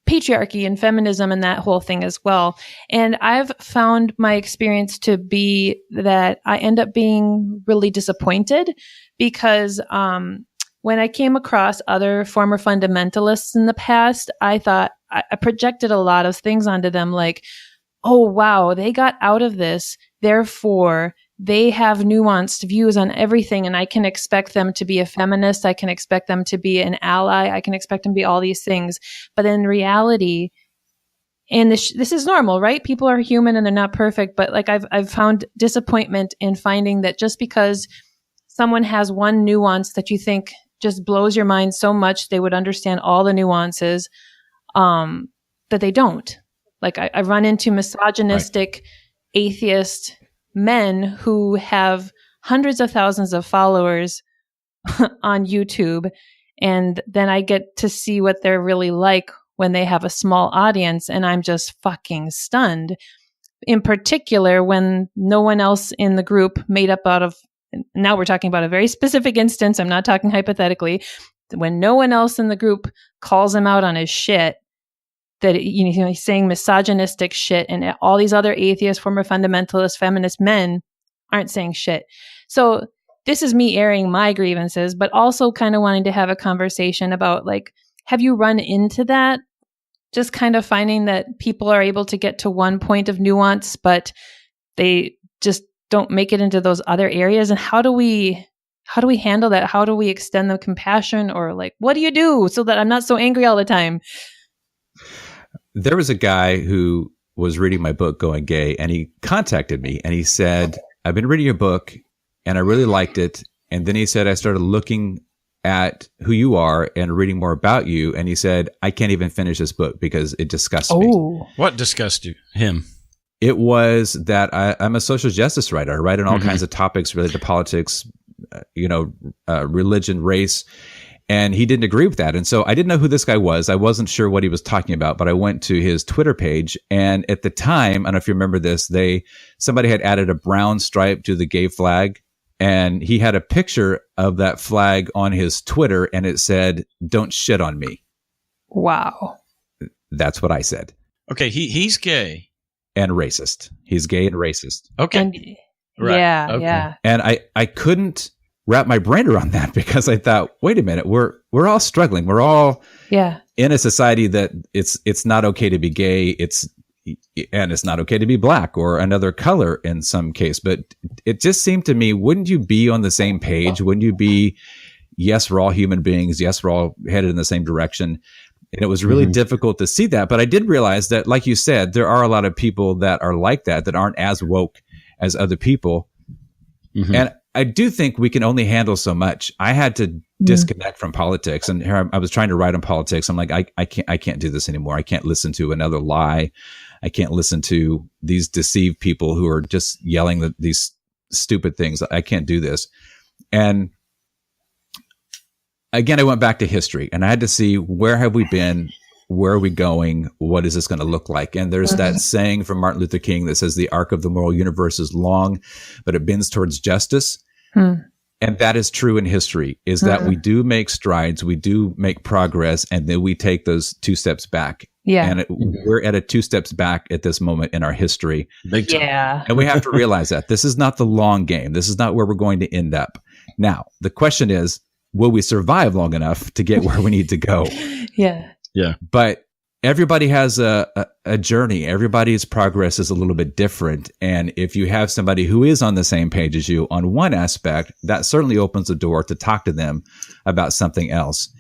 patriarchy and feminism and that whole thing as well. And I've found my experience to be that I end up being really disappointed because when I came across other former fundamentalists in the past, I thought I projected a lot of things onto them like, oh, wow, they got out of this. Therefore, they have nuanced views on everything, and I can expect them to be a feminist. I can expect them to be an ally. I can expect them to be all these things. But in reality, and this is normal, right? People are human and they're not perfect. But like I've found disappointment in finding that just because someone has one nuance that you think just blows your mind so much they would understand all the nuances, that they don't. Like I run into misogynistic, atheist men who have hundreds of thousands of followers on YouTube. And then I get to see what they're really like when they have a small audience. And I'm just fucking stunned. In particular, when no one else in the group made up out of, now we're talking about a very specific instance. I'm not talking hypothetically. When no one else in the group calls him out on his shit, that he's saying misogynistic shit, and all these other atheists, former fundamentalist, feminist men aren't saying shit. So this is me airing my grievances, but also kind of wanting to have a conversation about, like, have you run into that? Just kind of finding that people are able to get to one point of nuance, but they just don't make it into those other areas. And how do we handle that? How do we extend the compassion, or like, what do you do so that I'm not so angry all the time? There was a guy who was reading my book, Going Gay, and he contacted me and he said, I've been reading your book and I really liked it. And then he said, I started looking at who you are and reading more about you. And he said, I can't even finish this book because it disgusts me. What disgusted him? It was that I'm a social justice writer. I write on all kinds of topics related to politics, religion, race. And he didn't agree with that. And so I didn't know who this guy was. I wasn't sure what he was talking about, but I went to his Twitter page. And at the time, I don't know if you remember this, somebody had added a brown stripe to the gay flag. And he had a picture of that flag on his Twitter, and it said, "Don't shit on me." Wow. That's what I said. Okay, he's gay. And racist. He's gay and racist. Okay. And, Right. Yeah, Okay. yeah. And I couldn't wrap my brain around that because I thought, wait a minute, we're all struggling. We're all in a society that it's not okay to be gay. And it's not okay to be black or another color in some case. But it just seemed to me, wouldn't you be on the same page? Wouldn't you be, yes, we're all human beings. Yes, we're all headed in the same direction. And it was really difficult to see that. But I did realize that, like you said, there are a lot of people that are like that aren't as woke as other people. And I do think we can only handle so much. I had to disconnect from politics, and here I was trying to write on politics. I'm like, I can't do this anymore. I can't listen to another lie. I can't listen to these deceived people who are just yelling these stupid things. I can't do this. And again, I went back to history, and I had to see, where have we been? Where are we going? What is this going to look like? And there's that saying from Martin Luther King that says the arc of the moral universe is long, but it bends towards justice. And that is true in history, is that we do make strides, we do make progress, and then we take those 2 steps back. Yeah. And we're at a 2 steps back at this moment in our history. Big time. Yeah. And we have to realize that this is not the long game. This is not where we're going to end up. Now, the question is, will we survive long enough to get where we need to go? Yeah. Yeah. But everybody has a journey. Everybody's progress is a little bit different. And if you have somebody who is on the same page as you on one aspect, that certainly opens the door to talk to them about something else.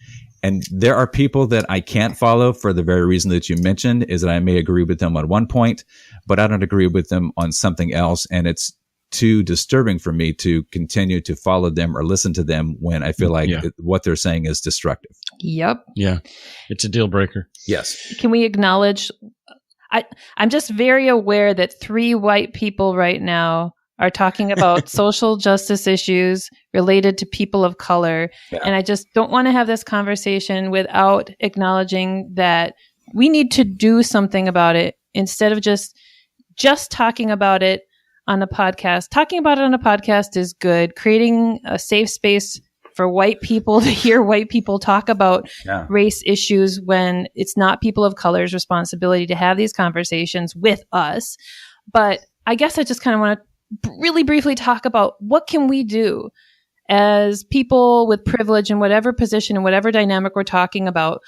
And there are people that I can't follow for the very reason that you mentioned, is that I may agree with them on one point, but I don't agree with them on something else. And it's too disturbing for me to continue to follow them or listen to them when I feel like what they're saying is destructive. Yep. Yeah. It's a deal breaker. Yes. Can we acknowledge, I'm just very aware that 3 white people right now are talking about social justice issues related to people of color. Yeah. And I just don't want to have this conversation without acknowledging that we need to do something about it instead of just talking about it on a podcast. Talking about it on a podcast is good. Creating a safe space for white people to hear white people talk about race issues when it's not people of color's responsibility to have these conversations with us. But I guess I just kind of want to really briefly talk about, what can we do as people with privilege in whatever position and whatever dynamic we're talking about.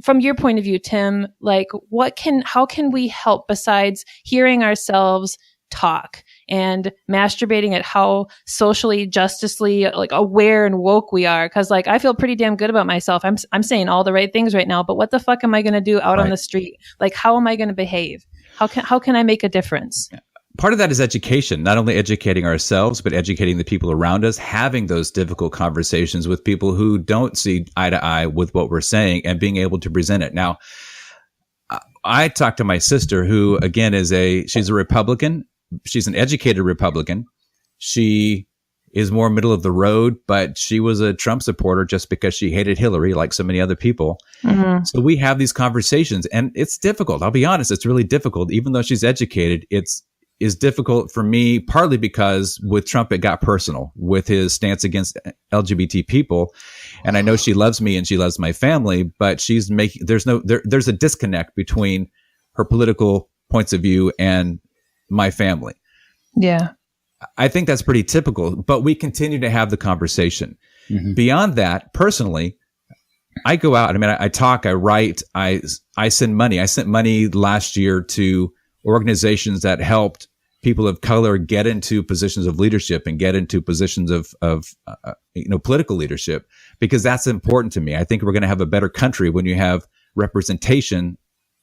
From your point of view, Tim, like how can we help besides hearing ourselves talk and masturbating at how socially justicely like aware and woke we are? Because like I feel pretty damn good about myself. I'm saying all the right things right now, but what the fuck am I going to do out on the street? Like, how am I going to behave? How can I make a difference? Yeah. Part of that is education, not only educating ourselves, but educating the people around us, having those difficult conversations with people who don't see eye to eye with what we're saying and being able to present it. Now, I talked to my sister who, again, she's a Republican. She's an educated Republican. She is more middle of the road, but she was a Trump supporter just because she hated Hillary, like so many other people. Mm-hmm. So we have these conversations, and it's difficult. I'll be honest, it's really difficult. Even though she's educated, is difficult for me, partly because with Trump, it got personal with his stance against LGBT people. And I know she loves me and she loves my family, but there's a disconnect between her political points of view and my family. Yeah. I think that's pretty typical, but we continue to have the conversation. Mm-hmm. Beyond that, personally, I go out. I mean, I talk, I write, I send money. I sent money last year to organizations that helped people of color get into positions of leadership and get into positions of political leadership, because that's important to me. I think we're going to have a better country when you have representation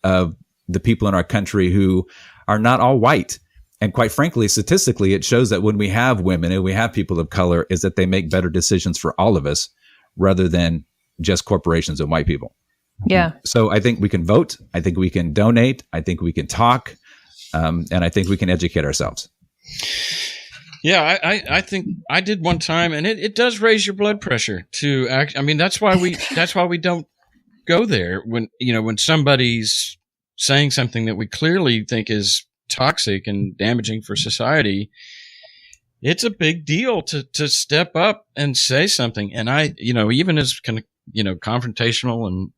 of the people in our country who are not all white. And quite frankly, statistically, it shows that when we have women and we have people of color, is that they make better decisions for all of us rather than just corporations and white people. Yeah. So I think we can vote. I think we can donate. I think we can talk. And I think we can educate ourselves. Yeah, I think I did one time, and it does raise your blood pressure to act. I mean, that's why we don't go there when somebody's saying something that we clearly think is toxic and damaging for society. It's a big deal to step up and say something. And I, even as confrontational and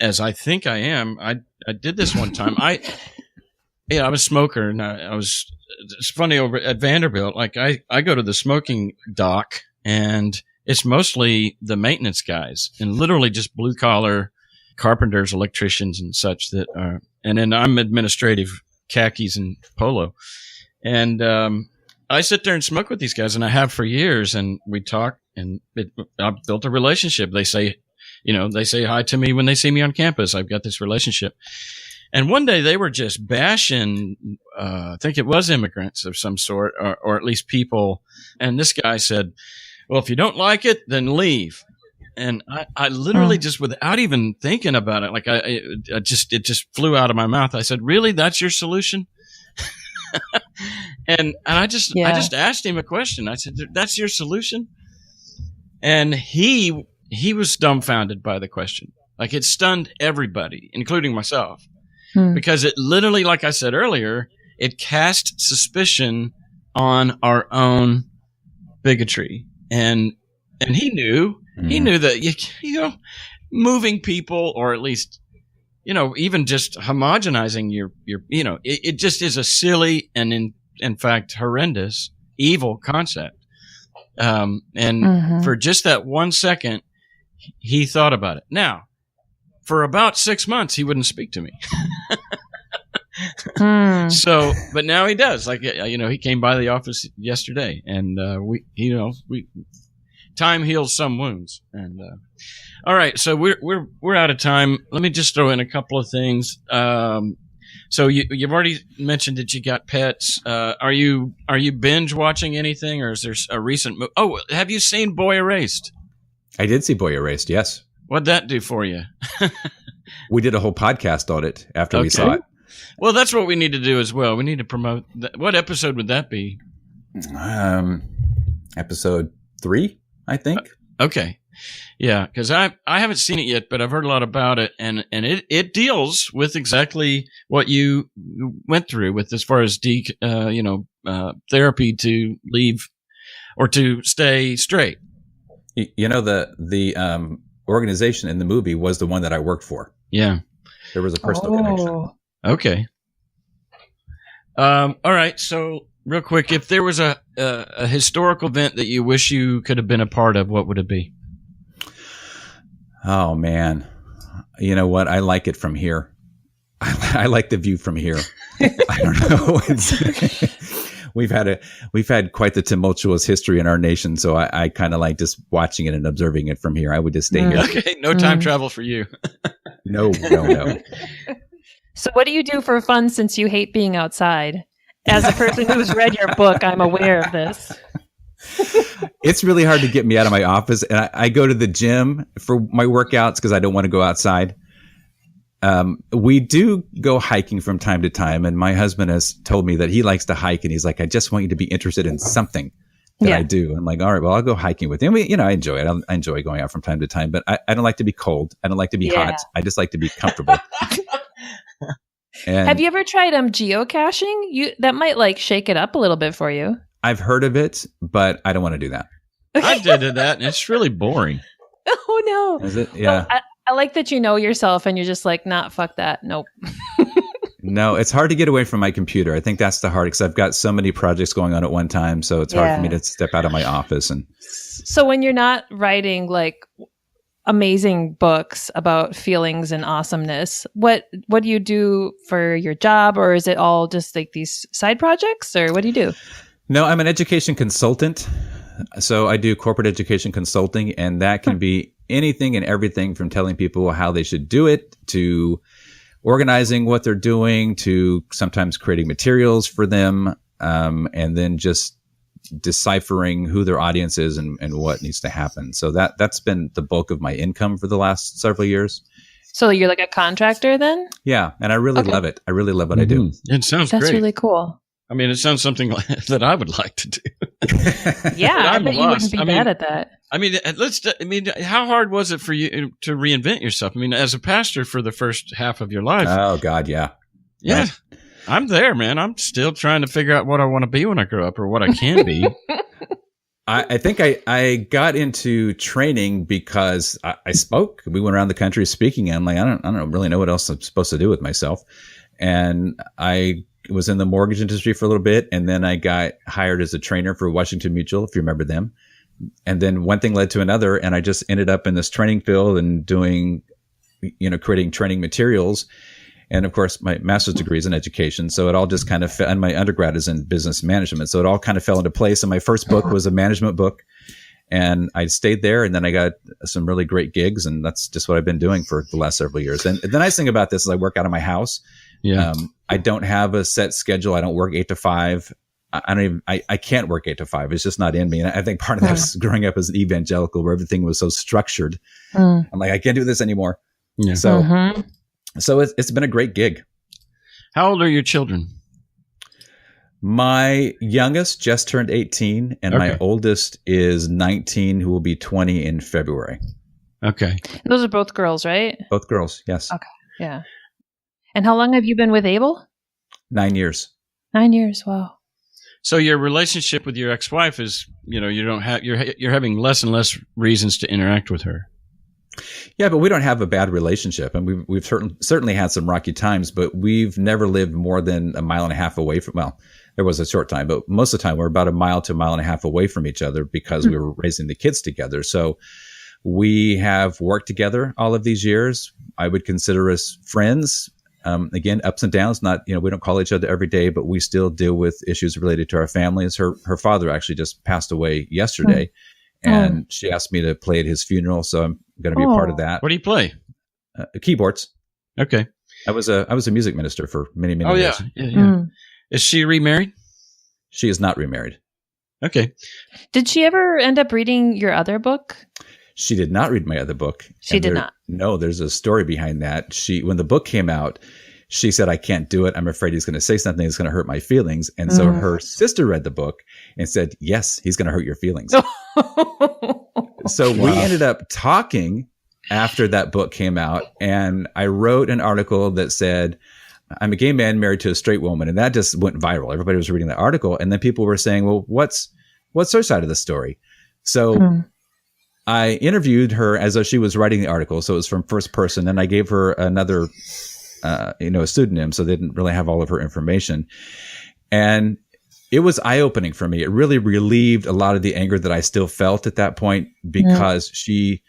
as I think I am, I did this one time. I was a smoker, and it's funny over at Vanderbilt. Like I go to the smoking dock, and it's mostly the maintenance guys and literally just blue collar carpenters, electricians, and such that are, and then I'm administrative, khakis and polo. And, I sit there and smoke with these guys, and I have for years, and we talk, and I've built a relationship. They say hi to me when they see me on campus. I've got this relationship. And one day they were just bashing, I think it was immigrants of some sort, or at least people. And this guy said, well, if you don't like it, then leave. And I literally just, without even thinking about it, like it just flew out of my mouth. I said, really? That's your solution? and I just asked him a question. I said, that's your solution? And he was dumbfounded by the question. Like, it stunned everybody, including myself, because it literally, like I said earlier, it cast suspicion on our own bigotry. And he knew that, moving people, or at least, even just homogenizing your it just is a silly and in fact horrendous, evil concept. For just that 1 second, he thought about it. Now, for about 6 months, he wouldn't speak to me. So, but now he does. Like, he came by the office yesterday, and time heals some wounds. And all right, so we're out of time. Let me just throw in a couple of things. So you've already mentioned that you got pets. Are you binge watching anything, or is there a recent Oh, have you seen Boy Erased? I did see Boy Erased, yes. What'd that do for you? We did a whole podcast on it after we saw it. Well, that's what we need to do as well. We need to promote that. What episode would that be? Episode 3, I think. Okay. Yeah, because I haven't seen it yet, but I've heard a lot about it, and it deals with exactly what you went through with as far as therapy to leave or to stay straight. The organization in the movie was the one that I worked for. Yeah, there was a personal connection. Okay. All right. So, real quick, if there was a historical event that you wish you could have been a part of, what would it be? Oh man, you know what? I like it from here. I like the view from here. I don't know. We've had quite the tumultuous history in our nation, so I kind of like just watching it and observing it from here. I would just stay here. Okay, no time travel for you. No. So what do you do for fun since you hate being outside? As a person who's read your book, I'm aware of this. It's really hard to get me out of my office, and I go to the gym for my workouts because I don't want to go outside. We do go hiking from time to time, and my husband has told me that he likes to hike, and he's like, I just want you to be interested in something that I do. I'm like, all right, well, I'll go hiking with him. I enjoy it. I enjoy going out from time to time, but I don't like to be cold. I don't like to be hot. I just like to be comfortable. Have you ever tried geocaching? That might shake it up a little bit for you. I've heard of it, but I don't want to do that. I did that, and it's really boring. Oh, no. Is it? Yeah. Well, I like that you know yourself, and you're just like, nah, fuck that. Nope. No, it's hard to get away from my computer. I think that's the hard, because I've got so many projects going on at one time, so it's hard for me to step out of my office. And so when you're not writing amazing books about feelings and awesomeness, what do you do for your job, or is it all just these side projects, or what do you do? No, I'm an education consultant. So I do corporate education consulting, and that can be anything and everything from telling people how they should do it, to organizing what they're doing, to sometimes creating materials for them, and then just deciphering who their audience is and what needs to happen. So that's been the bulk of my income for the last several years. So you're like a contractor then? Yeah, and I really love it. I really love what I do. It sounds great. That's really cool. I mean, it sounds something that I would like to do. Yeah, I bet you wouldn't be bad at that. I mean, how hard was it for you to reinvent yourself? I mean, as a pastor for the first half of your life. Oh God, yeah. Yeah. Right. I'm there, man. I'm still trying to figure out what I want to be when I grow up or what I can be. I think I got into training because I spoke. We went around the country speaking, and I'm like, I don't really know what else I'm supposed to do with myself. And I was in the mortgage industry for a little bit, and then I got hired as a trainer for Washington Mutual, if you remember them. And then one thing led to another, and I just ended up in this training field and doing, creating training materials. And of course, my master's degree is in education. So it all just kind of and my undergrad is in business management. So it all kind of fell into place. And my first book was a management book. And I stayed there. And then I got some really great gigs. And that's just what I've been doing for the last several years. And the nice thing about this is I work out of my house. Yeah. I don't have a set schedule. I don't work 8 to 5. I can't work 8 to 5. It's just not in me. And I think part of that is growing up as an evangelical where everything was so structured. I'm like, I can't do this anymore. Yeah. So it's been a great gig. How old are your children? My youngest just turned 18, and my oldest is 19, who will be 20 in February. Okay. Those are both girls, right? Both girls, yes. Okay. Yeah. And how long have you been with Abel? 9 years. 9 years. Wow. So your relationship with your ex-wife is, you're having less and less reasons to interact with her. Yeah, but we don't have a bad relationship, and we've certainly had some rocky times, but we've never lived more than a mile and a half away from. Well, there was a short time, but most of the time we're about a mile to a mile and a half away from each other because we were raising the kids together. So we have worked together all of these years. I would consider us friends. Again, ups and downs. Not we don't call each other every day, but we still deal with issues related to our families. Her father actually just passed away yesterday. And she asked me to play at his funeral, so I'm going to be a part of that. What do you play? Keyboards. Okay. I was a music minister for many years. Yeah. Is she remarried? She is not remarried. Okay. Did she ever end up reading your other book? She did not read my other book. She did not. No, there's a story behind that. When the book came out, she said, I can't do it. I'm afraid he's going to say something that's going to hurt my feelings. And so her sister read the book and said, yes, he's going to hurt your feelings. So we ended up talking after that book came out. And I wrote an article that said, I'm a gay man married to a straight woman. And that just went viral. Everybody was reading that article. And then people were saying, well, what's her side of the story? So I interviewed her as though she was writing the article. So it was from first person. And I gave her another a pseudonym, so they didn't really have all of her information. And it was eye-opening for me. It really relieved a lot of the anger that I still felt at that point because she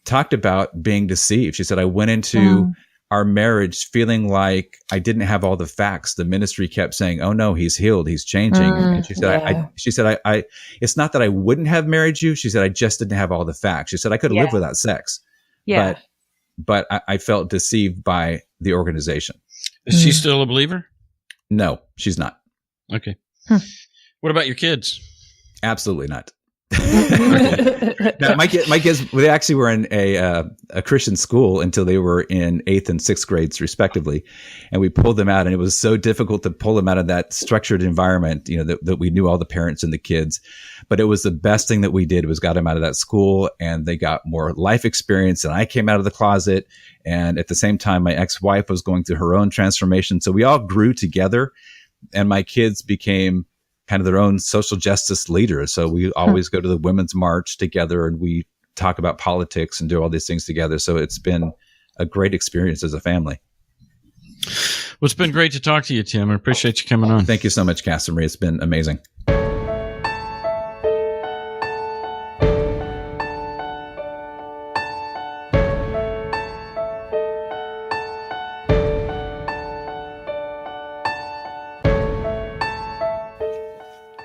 talked about being deceived. She said, I went into our marriage feeling like I didn't have all the facts. The ministry kept saying, oh no, he's healed, he's changing. And she said, I it's not that I wouldn't have married you. She said, I just didn't have all the facts. She said, I could have lived without sex. Yeah. But I felt deceived by the organization. Is she still a believer? No, she's not. Okay. What about your kids? Absolutely not. Now, my kids, they actually were in a Christian school until they were in 8th and 6th grades, respectively. And we pulled them out, and it was so difficult to pull them out of that structured environment, that we knew all the parents and the kids. But it was the best thing that we did was got them out of that school, and they got more life experience. And I came out of the closet. And at the same time, my ex-wife was going through her own transformation. So we all grew together, and my kids became kind of their own social justice leaders. So we always go to the Women's March together, and we talk about politics and do all these things together. So it's been a great experience as a family. Well, it's been great to talk to you, Tim. I appreciate you coming on. Thank you so much, Cass and Marie. It's been amazing.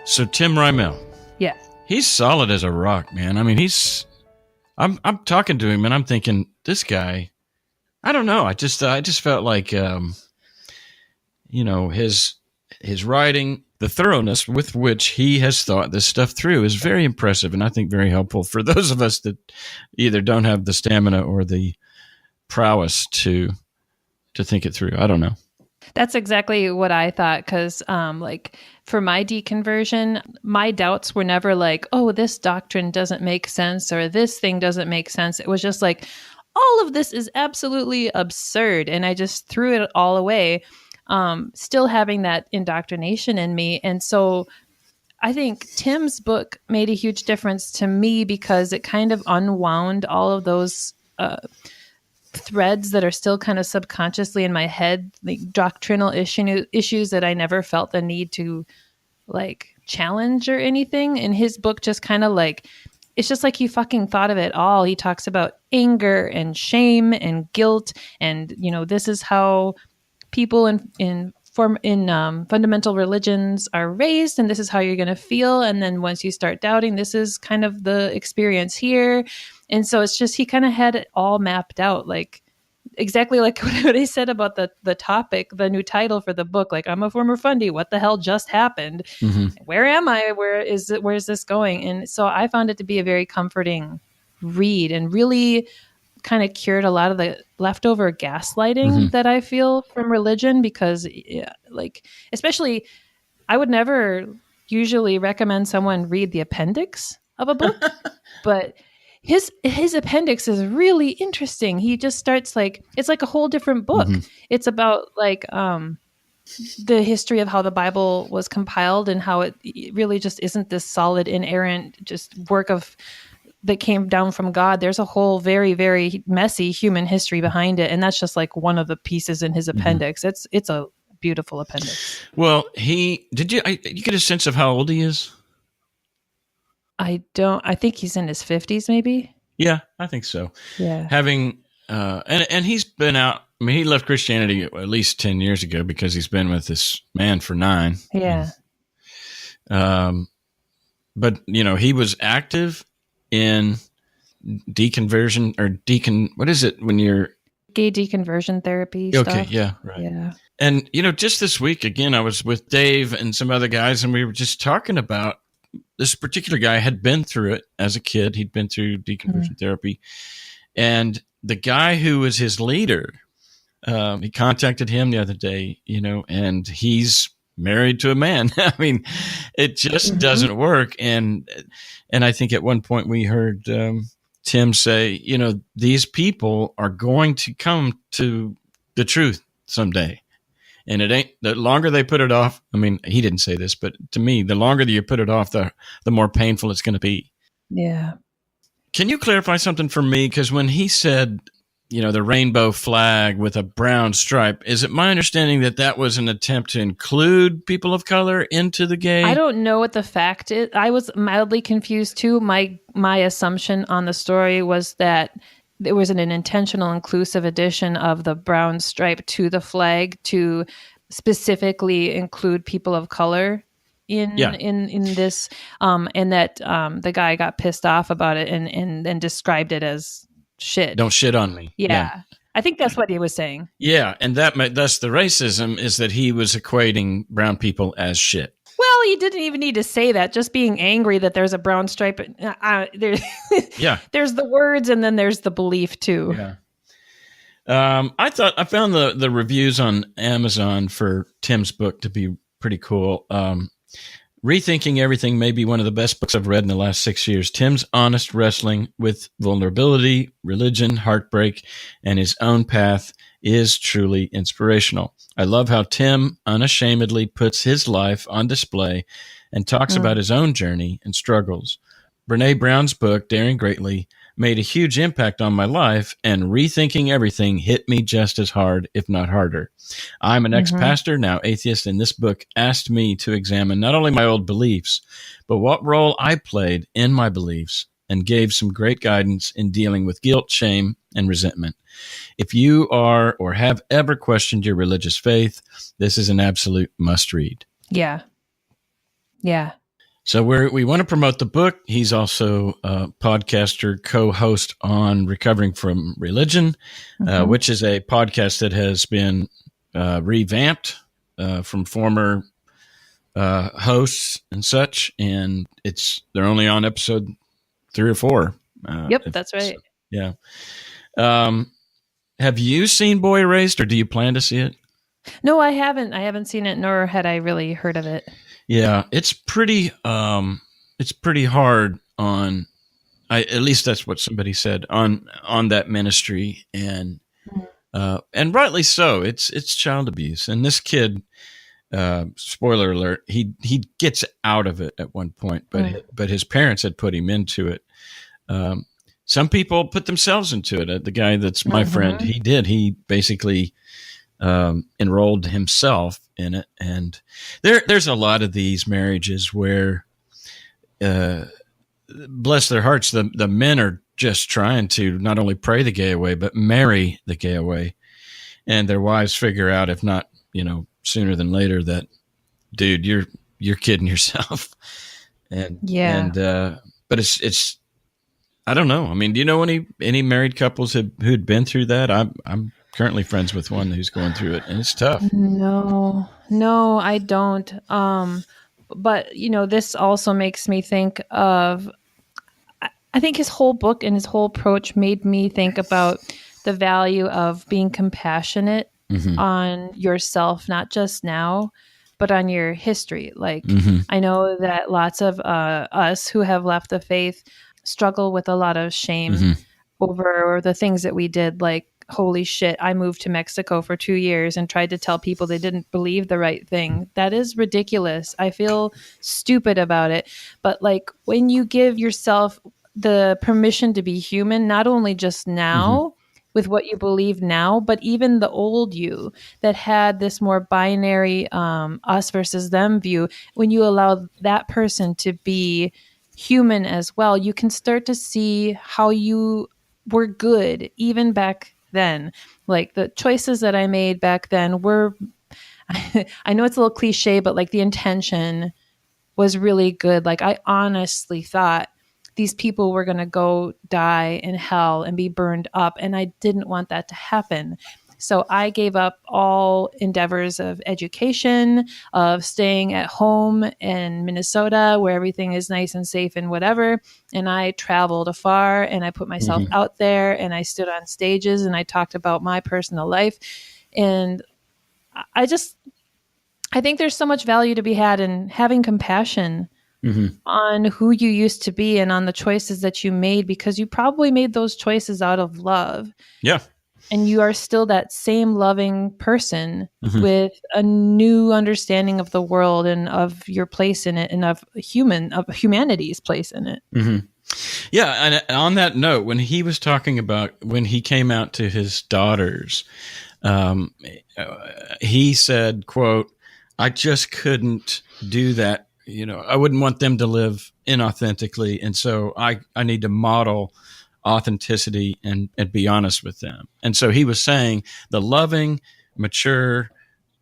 So Tim Rymel. Yes. He's solid as a rock, man. I mean, I'm talking to him and I'm thinking, this guy, I don't know. I just felt like, his writing, the thoroughness with which he has thought this stuff through is very impressive. And I think very helpful for those of us that either don't have the stamina or the prowess to think it through. I don't know. That's exactly what I thought. Because, like, for my deconversion, my doubts were never like, oh, this doctrine doesn't make sense or this thing doesn't make sense. It was just like, all of this is absolutely absurd. And I just threw it all away, still having that indoctrination in me. And so I think Tim's book made a huge difference to me because it kind of unwound all of those threads that are still kind of subconsciously in my head, like doctrinal issues that I never felt the need to like challenge or anything. And his book just kind of like, it's just like he fucking thought of it all. He talks about anger and shame and guilt. And, you know, this is how people in fundamental religions are raised, and this is how you're going to feel. And then once you start doubting, this is kind of the experience here. And so it's just, he kind of had it all mapped out, like exactly like what I said about the topic, the new title for the book. Like, I'm a former fundie. What the hell just happened? Mm-hmm. Where am I? Where is this going? And so I found it to be a very comforting read and really kind of cured a lot of the leftover gaslighting that I feel from religion, because like, especially, I would never usually recommend someone read the appendix of a book, but his appendix is really interesting. He just starts like, it's like a whole different book. It's about like the history of how the Bible was compiled and how it really just isn't this solid, inerrant, just work of that came down from God. There's a whole very, very messy human history behind it. And that's just like one of the pieces in his appendix. It's a beautiful appendix. Well, you get a sense of how old he is? I think he's in his 50s, maybe. Yeah, I think so. Yeah. Having, and he's been out, I mean, he left Christianity at least 10 years ago because he's been with this man for 9. Yeah. But, you know, he was active in deconversion or what is it when you're gay deconversion therapy okay stuff? Yeah, right. Yeah. And you know, just this week again, I was with Dave and some other guys, and we were just talking about this particular guy had been through it as a kid. He'd been through deconversion therapy, and the guy who was his leader, he contacted him the other day, you know, and he's married to a man. I mean, it just doesn't work. And I think at one point we heard Tim say, you know, these people are going to come to the truth someday. And it ain't, the longer they put it off, I mean, he didn't say this, but to me, the longer that you put it off, the more painful it's going to be. Yeah. Can you clarify something for me? Because when he said, you know, the rainbow flag with a brown stripe, is it my understanding that that was an attempt to include people of color into the gay? I don't know what the fact is. I was mildly confused too. My assumption on the story was that there was an intentional inclusive addition of the brown stripe to the flag to specifically include people of color in this, and that the guy got pissed off about it and described it as shit. Don't shit on me. Yeah. I think that's what he was saying. Yeah, and that's the racism, is that he was equating brown people as shit. Well, he didn't even need to say that. Just being angry that there's a brown stripe. There's the words, and then there's the belief too. Yeah. I found the reviews on Amazon for Tim's book to be pretty cool. Rethinking Everything may be one of the best books I've read in the last 6 years. Tim's honest wrestling with vulnerability, religion, heartbreak, and his own path is truly inspirational. I love how Tim unashamedly puts his life on display and talks about his own journey and struggles. Brene Brown's book, Daring Greatly, made a huge impact on my life, and Rethinking Everything hit me just as hard, if not harder. I'm an ex-pastor, now atheist, and this book asked me to examine not only my old beliefs, but what role I played in my beliefs, and gave some great guidance in dealing with guilt, shame, and resentment. If you are or have ever questioned your religious faith, this is an absolute must-read. Yeah. Yeah. So we want to promote the book. He's also a podcaster, co-host on Recovering from Religion, which is a podcast that has been revamped from former hosts and such, and they're only on episode 3 or 4. Yep, that's right. Yeah. Have you seen Boy Erased, or do you plan to see it? No, I haven't. I haven't seen it, nor had I really heard of it. Yeah, it's pretty hard on. At least that's what somebody said on that ministry, and rightly so. It's child abuse, and this kid. Spoiler alert: he gets out of it at one point, but his parents had put him into it. Some people put themselves into it. The guy that's my friend, he did. He basically enrolled himself in it, and there's a lot of these marriages where, bless their hearts, the men are just trying to not only pray the gay away, but marry the gay away, and their wives figure out, if not, sooner than later, that, dude, you're kidding yourself. But it's I don't know. I mean, do you know any married couples who'd been through that? I'm currently friends with one who's going through it, and it's tough. No, I don't. But this also makes me think of, I think his whole book and his whole approach made me think about the value of being compassionate on yourself, not just now, but on your history. Like, I know that lots of us who have left the faith struggle with a lot of shame over the things that we did. Like, holy shit, I moved to Mexico for 2 years and tried to tell people they didn't believe the right thing. That is ridiculous. I feel stupid about it. But like, when you give yourself the permission to be human, not only just now, with what you believe now, but even the old you that had this more binary us versus them view, when you allow that person to be human as well, you can start to see how you were good even back then. Like, the choices that I made back then were, I know it's a little cliche, but like, the intention was really good. Like, I honestly thought these people were going to go die in hell and be burned up, and I didn't want that to happen. So I gave up all endeavors of education, of staying at home in Minnesota where everything is nice and safe and whatever. And I traveled afar, and I put myself out there, and I stood on stages, and I talked about my personal life. And I think there's so much value to be had in having compassion on who you used to be and on the choices that you made, because you probably made those choices out of love. Yeah. And you are still that same loving person with a new understanding of the world and of your place in it, and of humanity's place in it. Yeah. And on that note, when he was talking about when he came out to his daughters, he said, quote, "I just couldn't do that. I wouldn't want them to live inauthentically. And so I need to model authenticity and be honest with them." And so he was saying the loving, mature,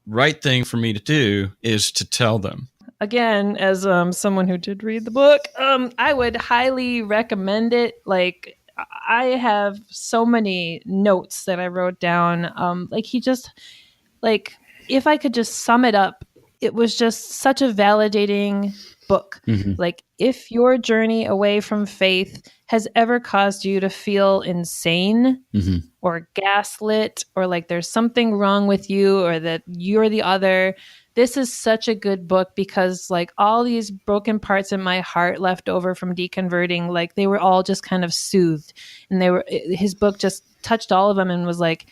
right thing for me to do is to tell them. Again, as someone who did read the book, I would highly recommend it. Like, I have so many notes that I wrote down. If I could just sum it up, it was just such a validating book. Like, if your journey away from faith has ever caused you to feel insane or gaslit, or like there's something wrong with you, or that you're the other, this is such a good book, because like, all these broken parts in my heart left over from deconverting, like, they were all just kind of soothed, and his book just touched all of them and was like,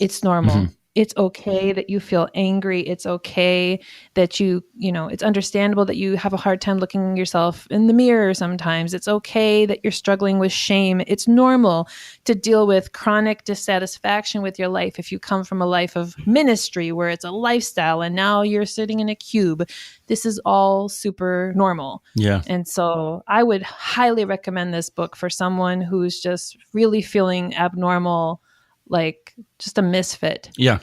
it's normal. It's okay that you feel angry. It's okay that it's understandable that you have a hard time looking yourself in the mirror sometimes. It's okay that you're struggling with shame. It's normal to deal with chronic dissatisfaction with your life if you come from a life of ministry where it's a lifestyle and now you're sitting in a cube. This is all super normal. Yeah. And so I would highly recommend this book for someone who's just really feeling abnormal, like just a misfit. Yeah.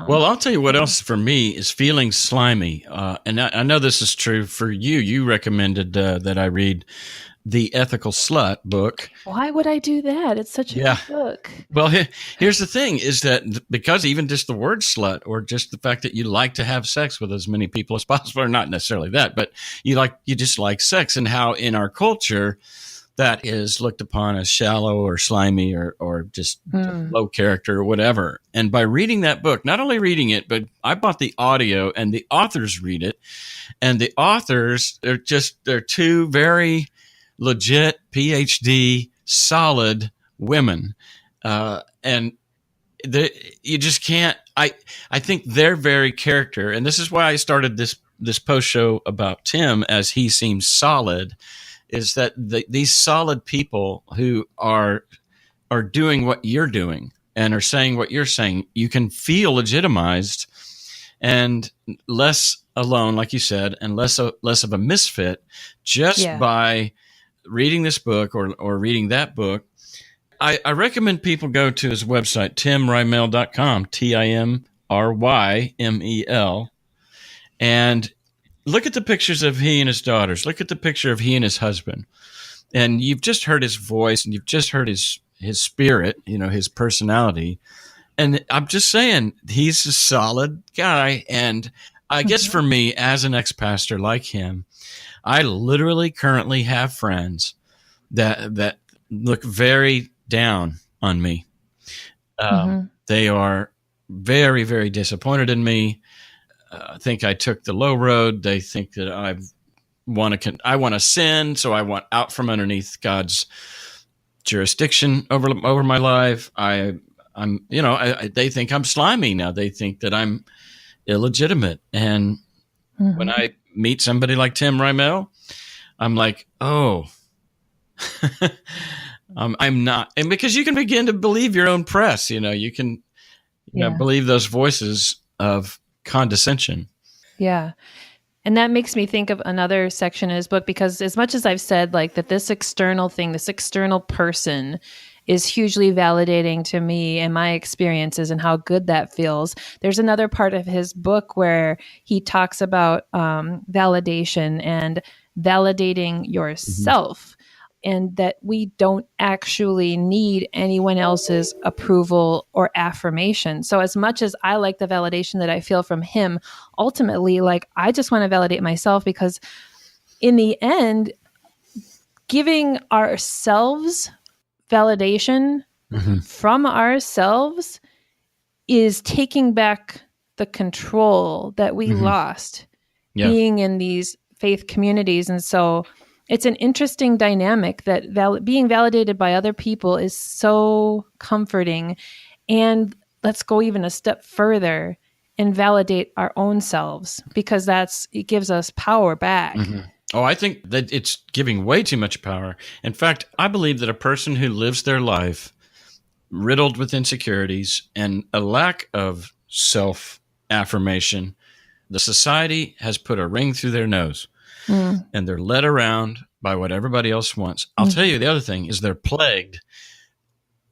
Well, I'll tell you what else for me is feeling slimy. And I know this is true for you. You recommended that I read the Ethical Slut book. Why would I do that? It's such a good book. Well, here's the thing is that because even just the word slut, or just the fact that you like to have sex with as many people as possible, or not necessarily that, but you just like sex, and how in our culture, that is looked upon as shallow or slimy or just low character or whatever. And by reading that book, not only reading it, but I bought the audio and the authors read it. And the authors, they're two very legit PhD solid women. And you just can't, I think their very character, and this is why I started this post show about Tim, as he seems solid, is that these solid people who are doing what you're doing and are saying what you're saying, you can feel legitimized and less alone, like you said, and less of a misfit just by reading this book or reading that book. I recommend people go to his website, timrymel.com, TIMRYMEL, and look at the pictures of he and his daughters. Look at the picture of he and his husband. And you've just heard his voice and you've just heard his spirit, his personality. And I'm just saying, he's a solid guy. And I guess for me, as an ex-pastor like him, I literally currently have friends that look very down on me. They are very, very disappointed in me. Think I took the low road. They think that I want to sin, so I want out from underneath God's jurisdiction over my life. They think I'm slimy now. They think that I'm illegitimate. And when I meet somebody like Tim Rymel, I'm like, oh, I'm not. And because you can begin to believe your own press, you can believe those voices of condescension. Yeah. And that makes me think of another section in his book, because as much as I've said like that this external thing, this external person is hugely validating to me and my experiences and how good that feels, there's another part of his book where he talks about validation and validating yourself. And that we don't actually need anyone else's approval or affirmation. So as much as I like the validation that I feel from him, ultimately, like, I just want to validate myself, because in the end, giving ourselves validation from ourselves is taking back the control that we lost being in these faith communities. And so it's an interesting dynamic that being validated by other people is so comforting. And let's go even a step further and validate our own selves, because it gives us power back. Oh, I think that it's giving way too much power. In fact, I believe that a person who lives their life riddled with insecurities and a lack of self-affirmation, the society has put a ring through their nose. And they're led around by what everybody else wants. I'll tell you, the other thing is they're plagued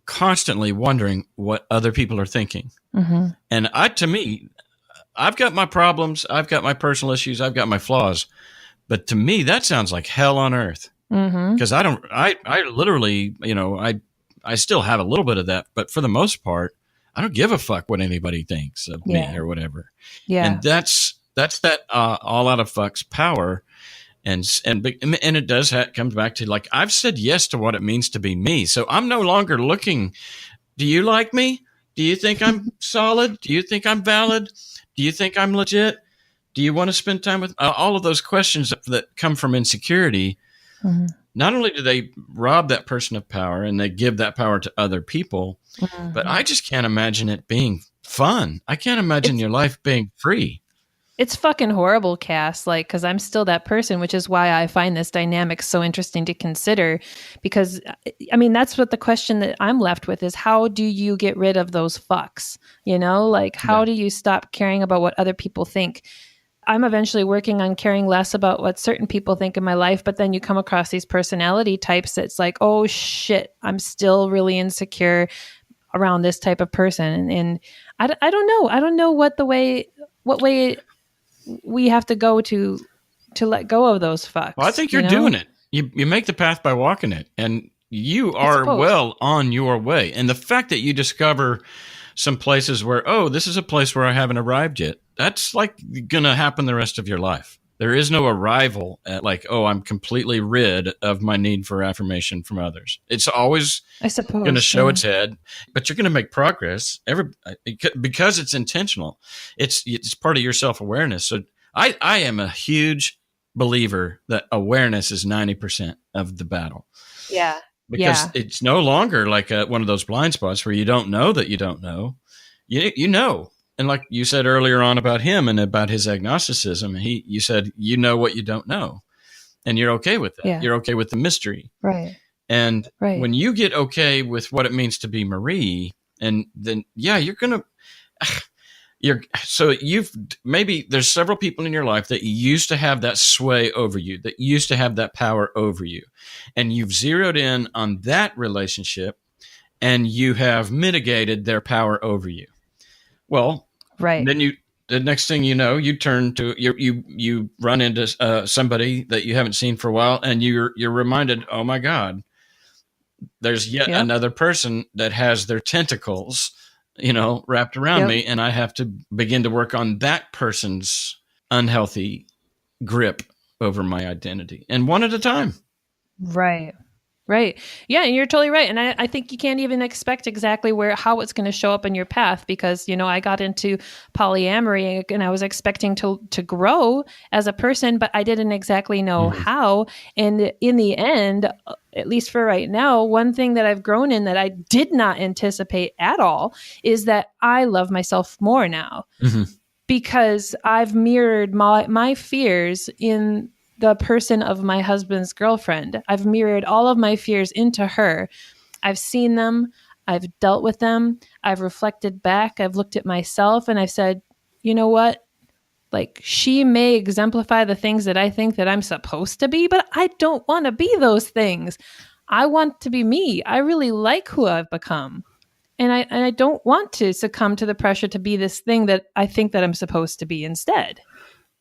constantly wondering what other people are thinking. And to me, I've got my problems. I've got my personal issues. I've got my flaws. But to me, that sounds like hell on earth. Because I literally, I still have a little bit of that. But for the most part, I don't give a fuck what anybody thinks of me or whatever. And that's that all out of fuck's power. And it does comes back to, like, I've said yes to what it means to be me. So I'm no longer looking, do you like me? Do you think I'm solid? Do you think I'm valid? Do you think I'm legit? Do you want to spend time with all of those questions that come from insecurity? Not only do they rob that person of power and they give that power to other people, but I just can't imagine it being fun. I can't imagine your life being free. It's fucking horrible, Cass, because I'm still that person, which is why I find this dynamic so interesting to consider. Because, that's what the question that I'm left with is, how do you get rid of those fucks? How do you stop caring about what other people think? I'm eventually working on caring less about what certain people think in my life, but then you come across these personality types that's like, oh shit, I'm still really insecure around this type of person. And I don't know. I don't know what way we have to go to let go of those fucks. Well, I think you're doing it. You make the path by walking it, and you are well on your way. And the fact that you discover some places where, this is a place where I haven't arrived yet, that's like going to happen the rest of your life. There is no arrival at like, oh, I'm completely rid of my need for affirmation from others. It's always I suppose going to show its head, but you're going to make progress because it's intentional. It's part of your self-awareness. So I am a huge believer that awareness is 90% of the battle. Yeah. Because it's no longer like one of those blind spots where you don't know that you don't know. You know. And like you said earlier on about him and about his agnosticism, you said, you know what you don't know. And you're okay with that. Yeah. You're okay with the mystery. Right. And when you get okay with what it means to be Marie, and then, you're going to, maybe there's several people in your life that used to have that sway over you, that used to have that power over you. And you've zeroed in on that relationship and you have mitigated their power over you. Well, then the next thing you know, you turn to you run into somebody that you haven't seen for a while, and you're reminded, oh my God, there's yet another person that has their tentacles, wrapped around me, and I have to begin to work on that person's unhealthy grip over my identity, and one at a time. Right. Yeah, and you're totally right. And I think you can't even expect exactly how it's going to show up in your path because, I got into polyamory and I was expecting to grow as a person, but I didn't exactly know how. And in the end, at least for right now, one thing that I've grown in that I did not anticipate at all is that I love myself more now because I've mirrored my fears in the person of my husband's girlfriend. I've mirrored all of my fears into her. I've seen them. I've dealt with them. I've reflected back. I've looked at myself and I've said, you know what? Like, she may exemplify the things that I think that I'm supposed to be, but I don't want to be those things. I want to be me. I really like who I've become. And I don't want to succumb to the pressure to be this thing that I think that I'm supposed to be instead.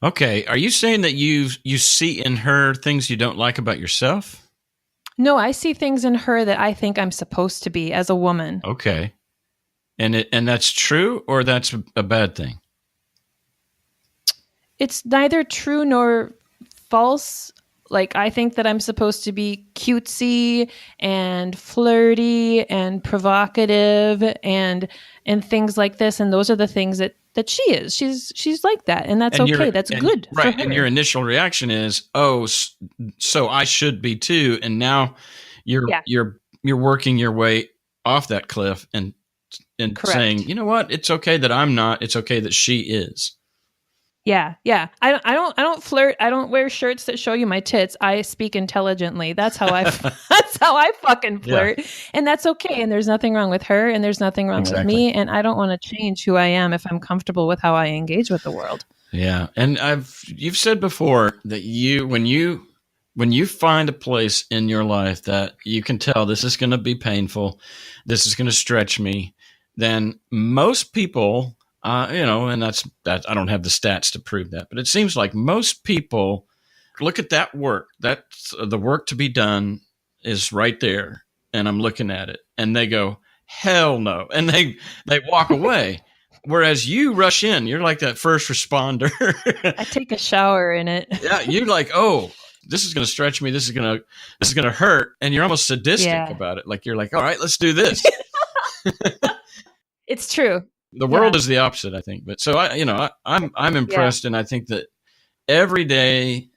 Okay. Are you saying that you see in her things you don't like about yourself? No, I see things in her that I think I'm supposed to be as a woman. Okay. And that's true or that's a bad thing? It's neither true nor false. Like, I think that I'm supposed to be cutesy and flirty and provocative and things like this. And those are the things that she is. She's like that. And that's okay. That's good. Right. For her. And your initial reaction is, oh, so I should be too. And now you're working your way off that cliff and saying, you know what? It's okay that I'm not. It's okay that she is. Yeah. I don't flirt. I don't wear shirts that show you my tits. I speak intelligently. That's how I fucking flirt. Yeah. And that's okay. And there's nothing wrong with her and there's nothing wrong with me. And I don't want to change who I am if I'm comfortable with how I engage with the world. Yeah. And you've said before that when you find a place in your life that you can tell this is going to be painful, this is going to stretch me, then most people, and that's I don't have the stats to prove that, but it seems like most people look at that work. That's the work to be done is right there, and I'm looking at it, and they go, "Hell no," and they walk away. Whereas you rush in, you're like that first responder. I take a shower in it. Yeah, you're like, oh, this is going to stretch me. This is going to hurt, and you're almost sadistic about it. Like you're like, all right, let's do this. It's true. The world is the opposite, I think. But so I'm impressed, and I think that every day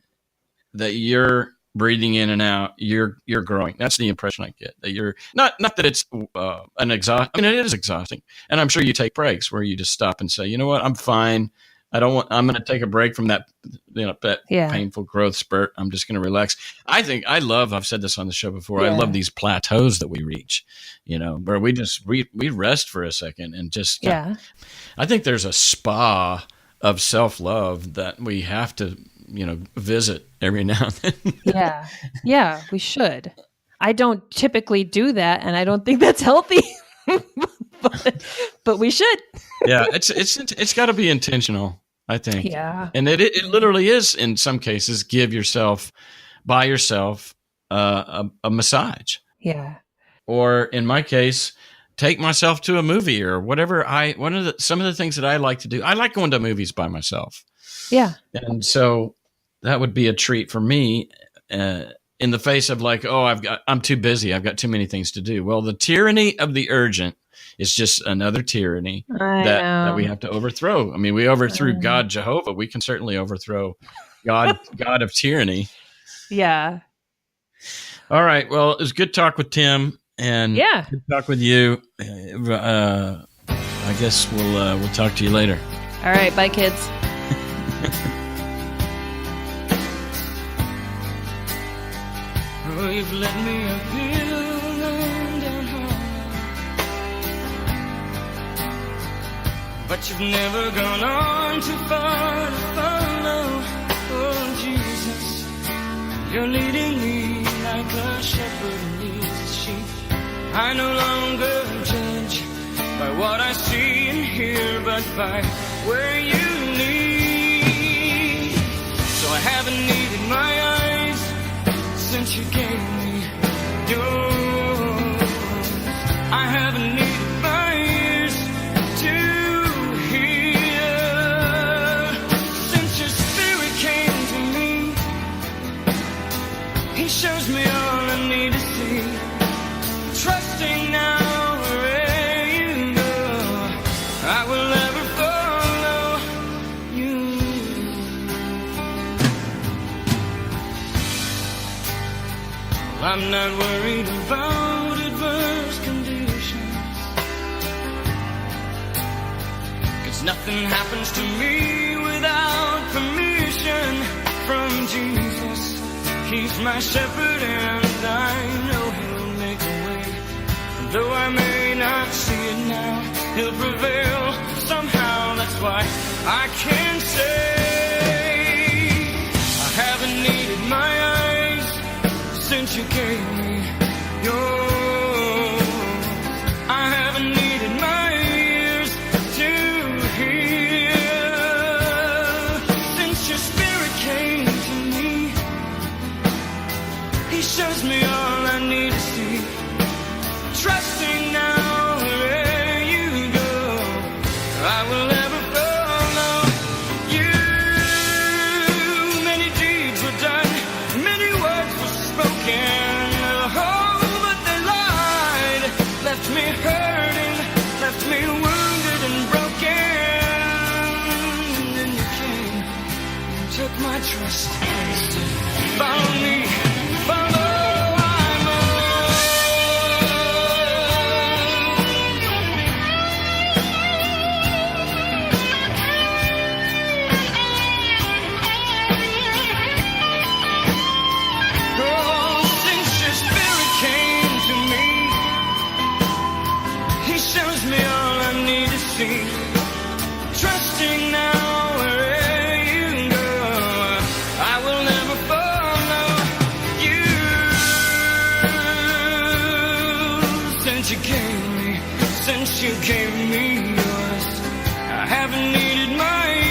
that you're breathing in and out, you're growing. That's the impression I get. That you're not that it's it is exhausting, and I'm sure you take breaks where you just stop and say, you know what, I'm fine. I'm going to take a break from that, painful growth spurt. I'm just going to relax. I've said this on the show before. I love these plateaus that we reach, where we just, we rest for a second and just, I think there's a spa of self-love that we have to, visit every now and then. Yeah, we should. I don't typically do that. And I don't think that's healthy, but we should. Yeah. It's gotta be intentional. I think. Yeah. And it literally is, in some cases, give yourself, by yourself, a massage. Yeah. Or in my case, take myself to a movie or whatever. Some of the things that I like to do, I like going to movies by myself. Yeah. And so that would be a treat for me in the face of like, I'm too busy. I've got too many things to do. Well, the tyranny of the urgent is just another tyranny that we have to overthrow. I mean, we overthrew God, Jehovah. We can certainly overthrow God of tyranny. Yeah. All right. Well, it was good talk with Tim, and good talk with you. I guess we'll talk to you later. All right. Bye, kids. Oh, you've let me a hill down home, but you've never gone on too far to follow. Oh, Jesus, you're leading me like a shepherd leads the sheep. I no longer judge by what I see and hear, but by where you lead. So I haven't needed my eyes since you gave me yours. I haven't needed my ears to hear. Since your spirit came to me, he shows me all I need to see. Trusting now wherever you go, I will ever follow you. I'm not worried about adverse conditions, 'cause nothing happens to me without permission from Jesus. He's my shepherd and I know he'll make a way. Though I may not see it now, he'll prevail somehow. That's why I can say I haven't needed my eyes since you gave me yours. I haven't needed my ears to hear. Since your spirit came to me, he shows me all I need to see. Trusting now wherever you go, I will ever follow you. Many deeds were done, many words were spoken, oh, but they lied, left me hurting, left me wounded and broken. And you came and took my trust and said, follow me, follow. Trusting now wherever you go, I will never follow you. Since you gave me yours, I haven't needed my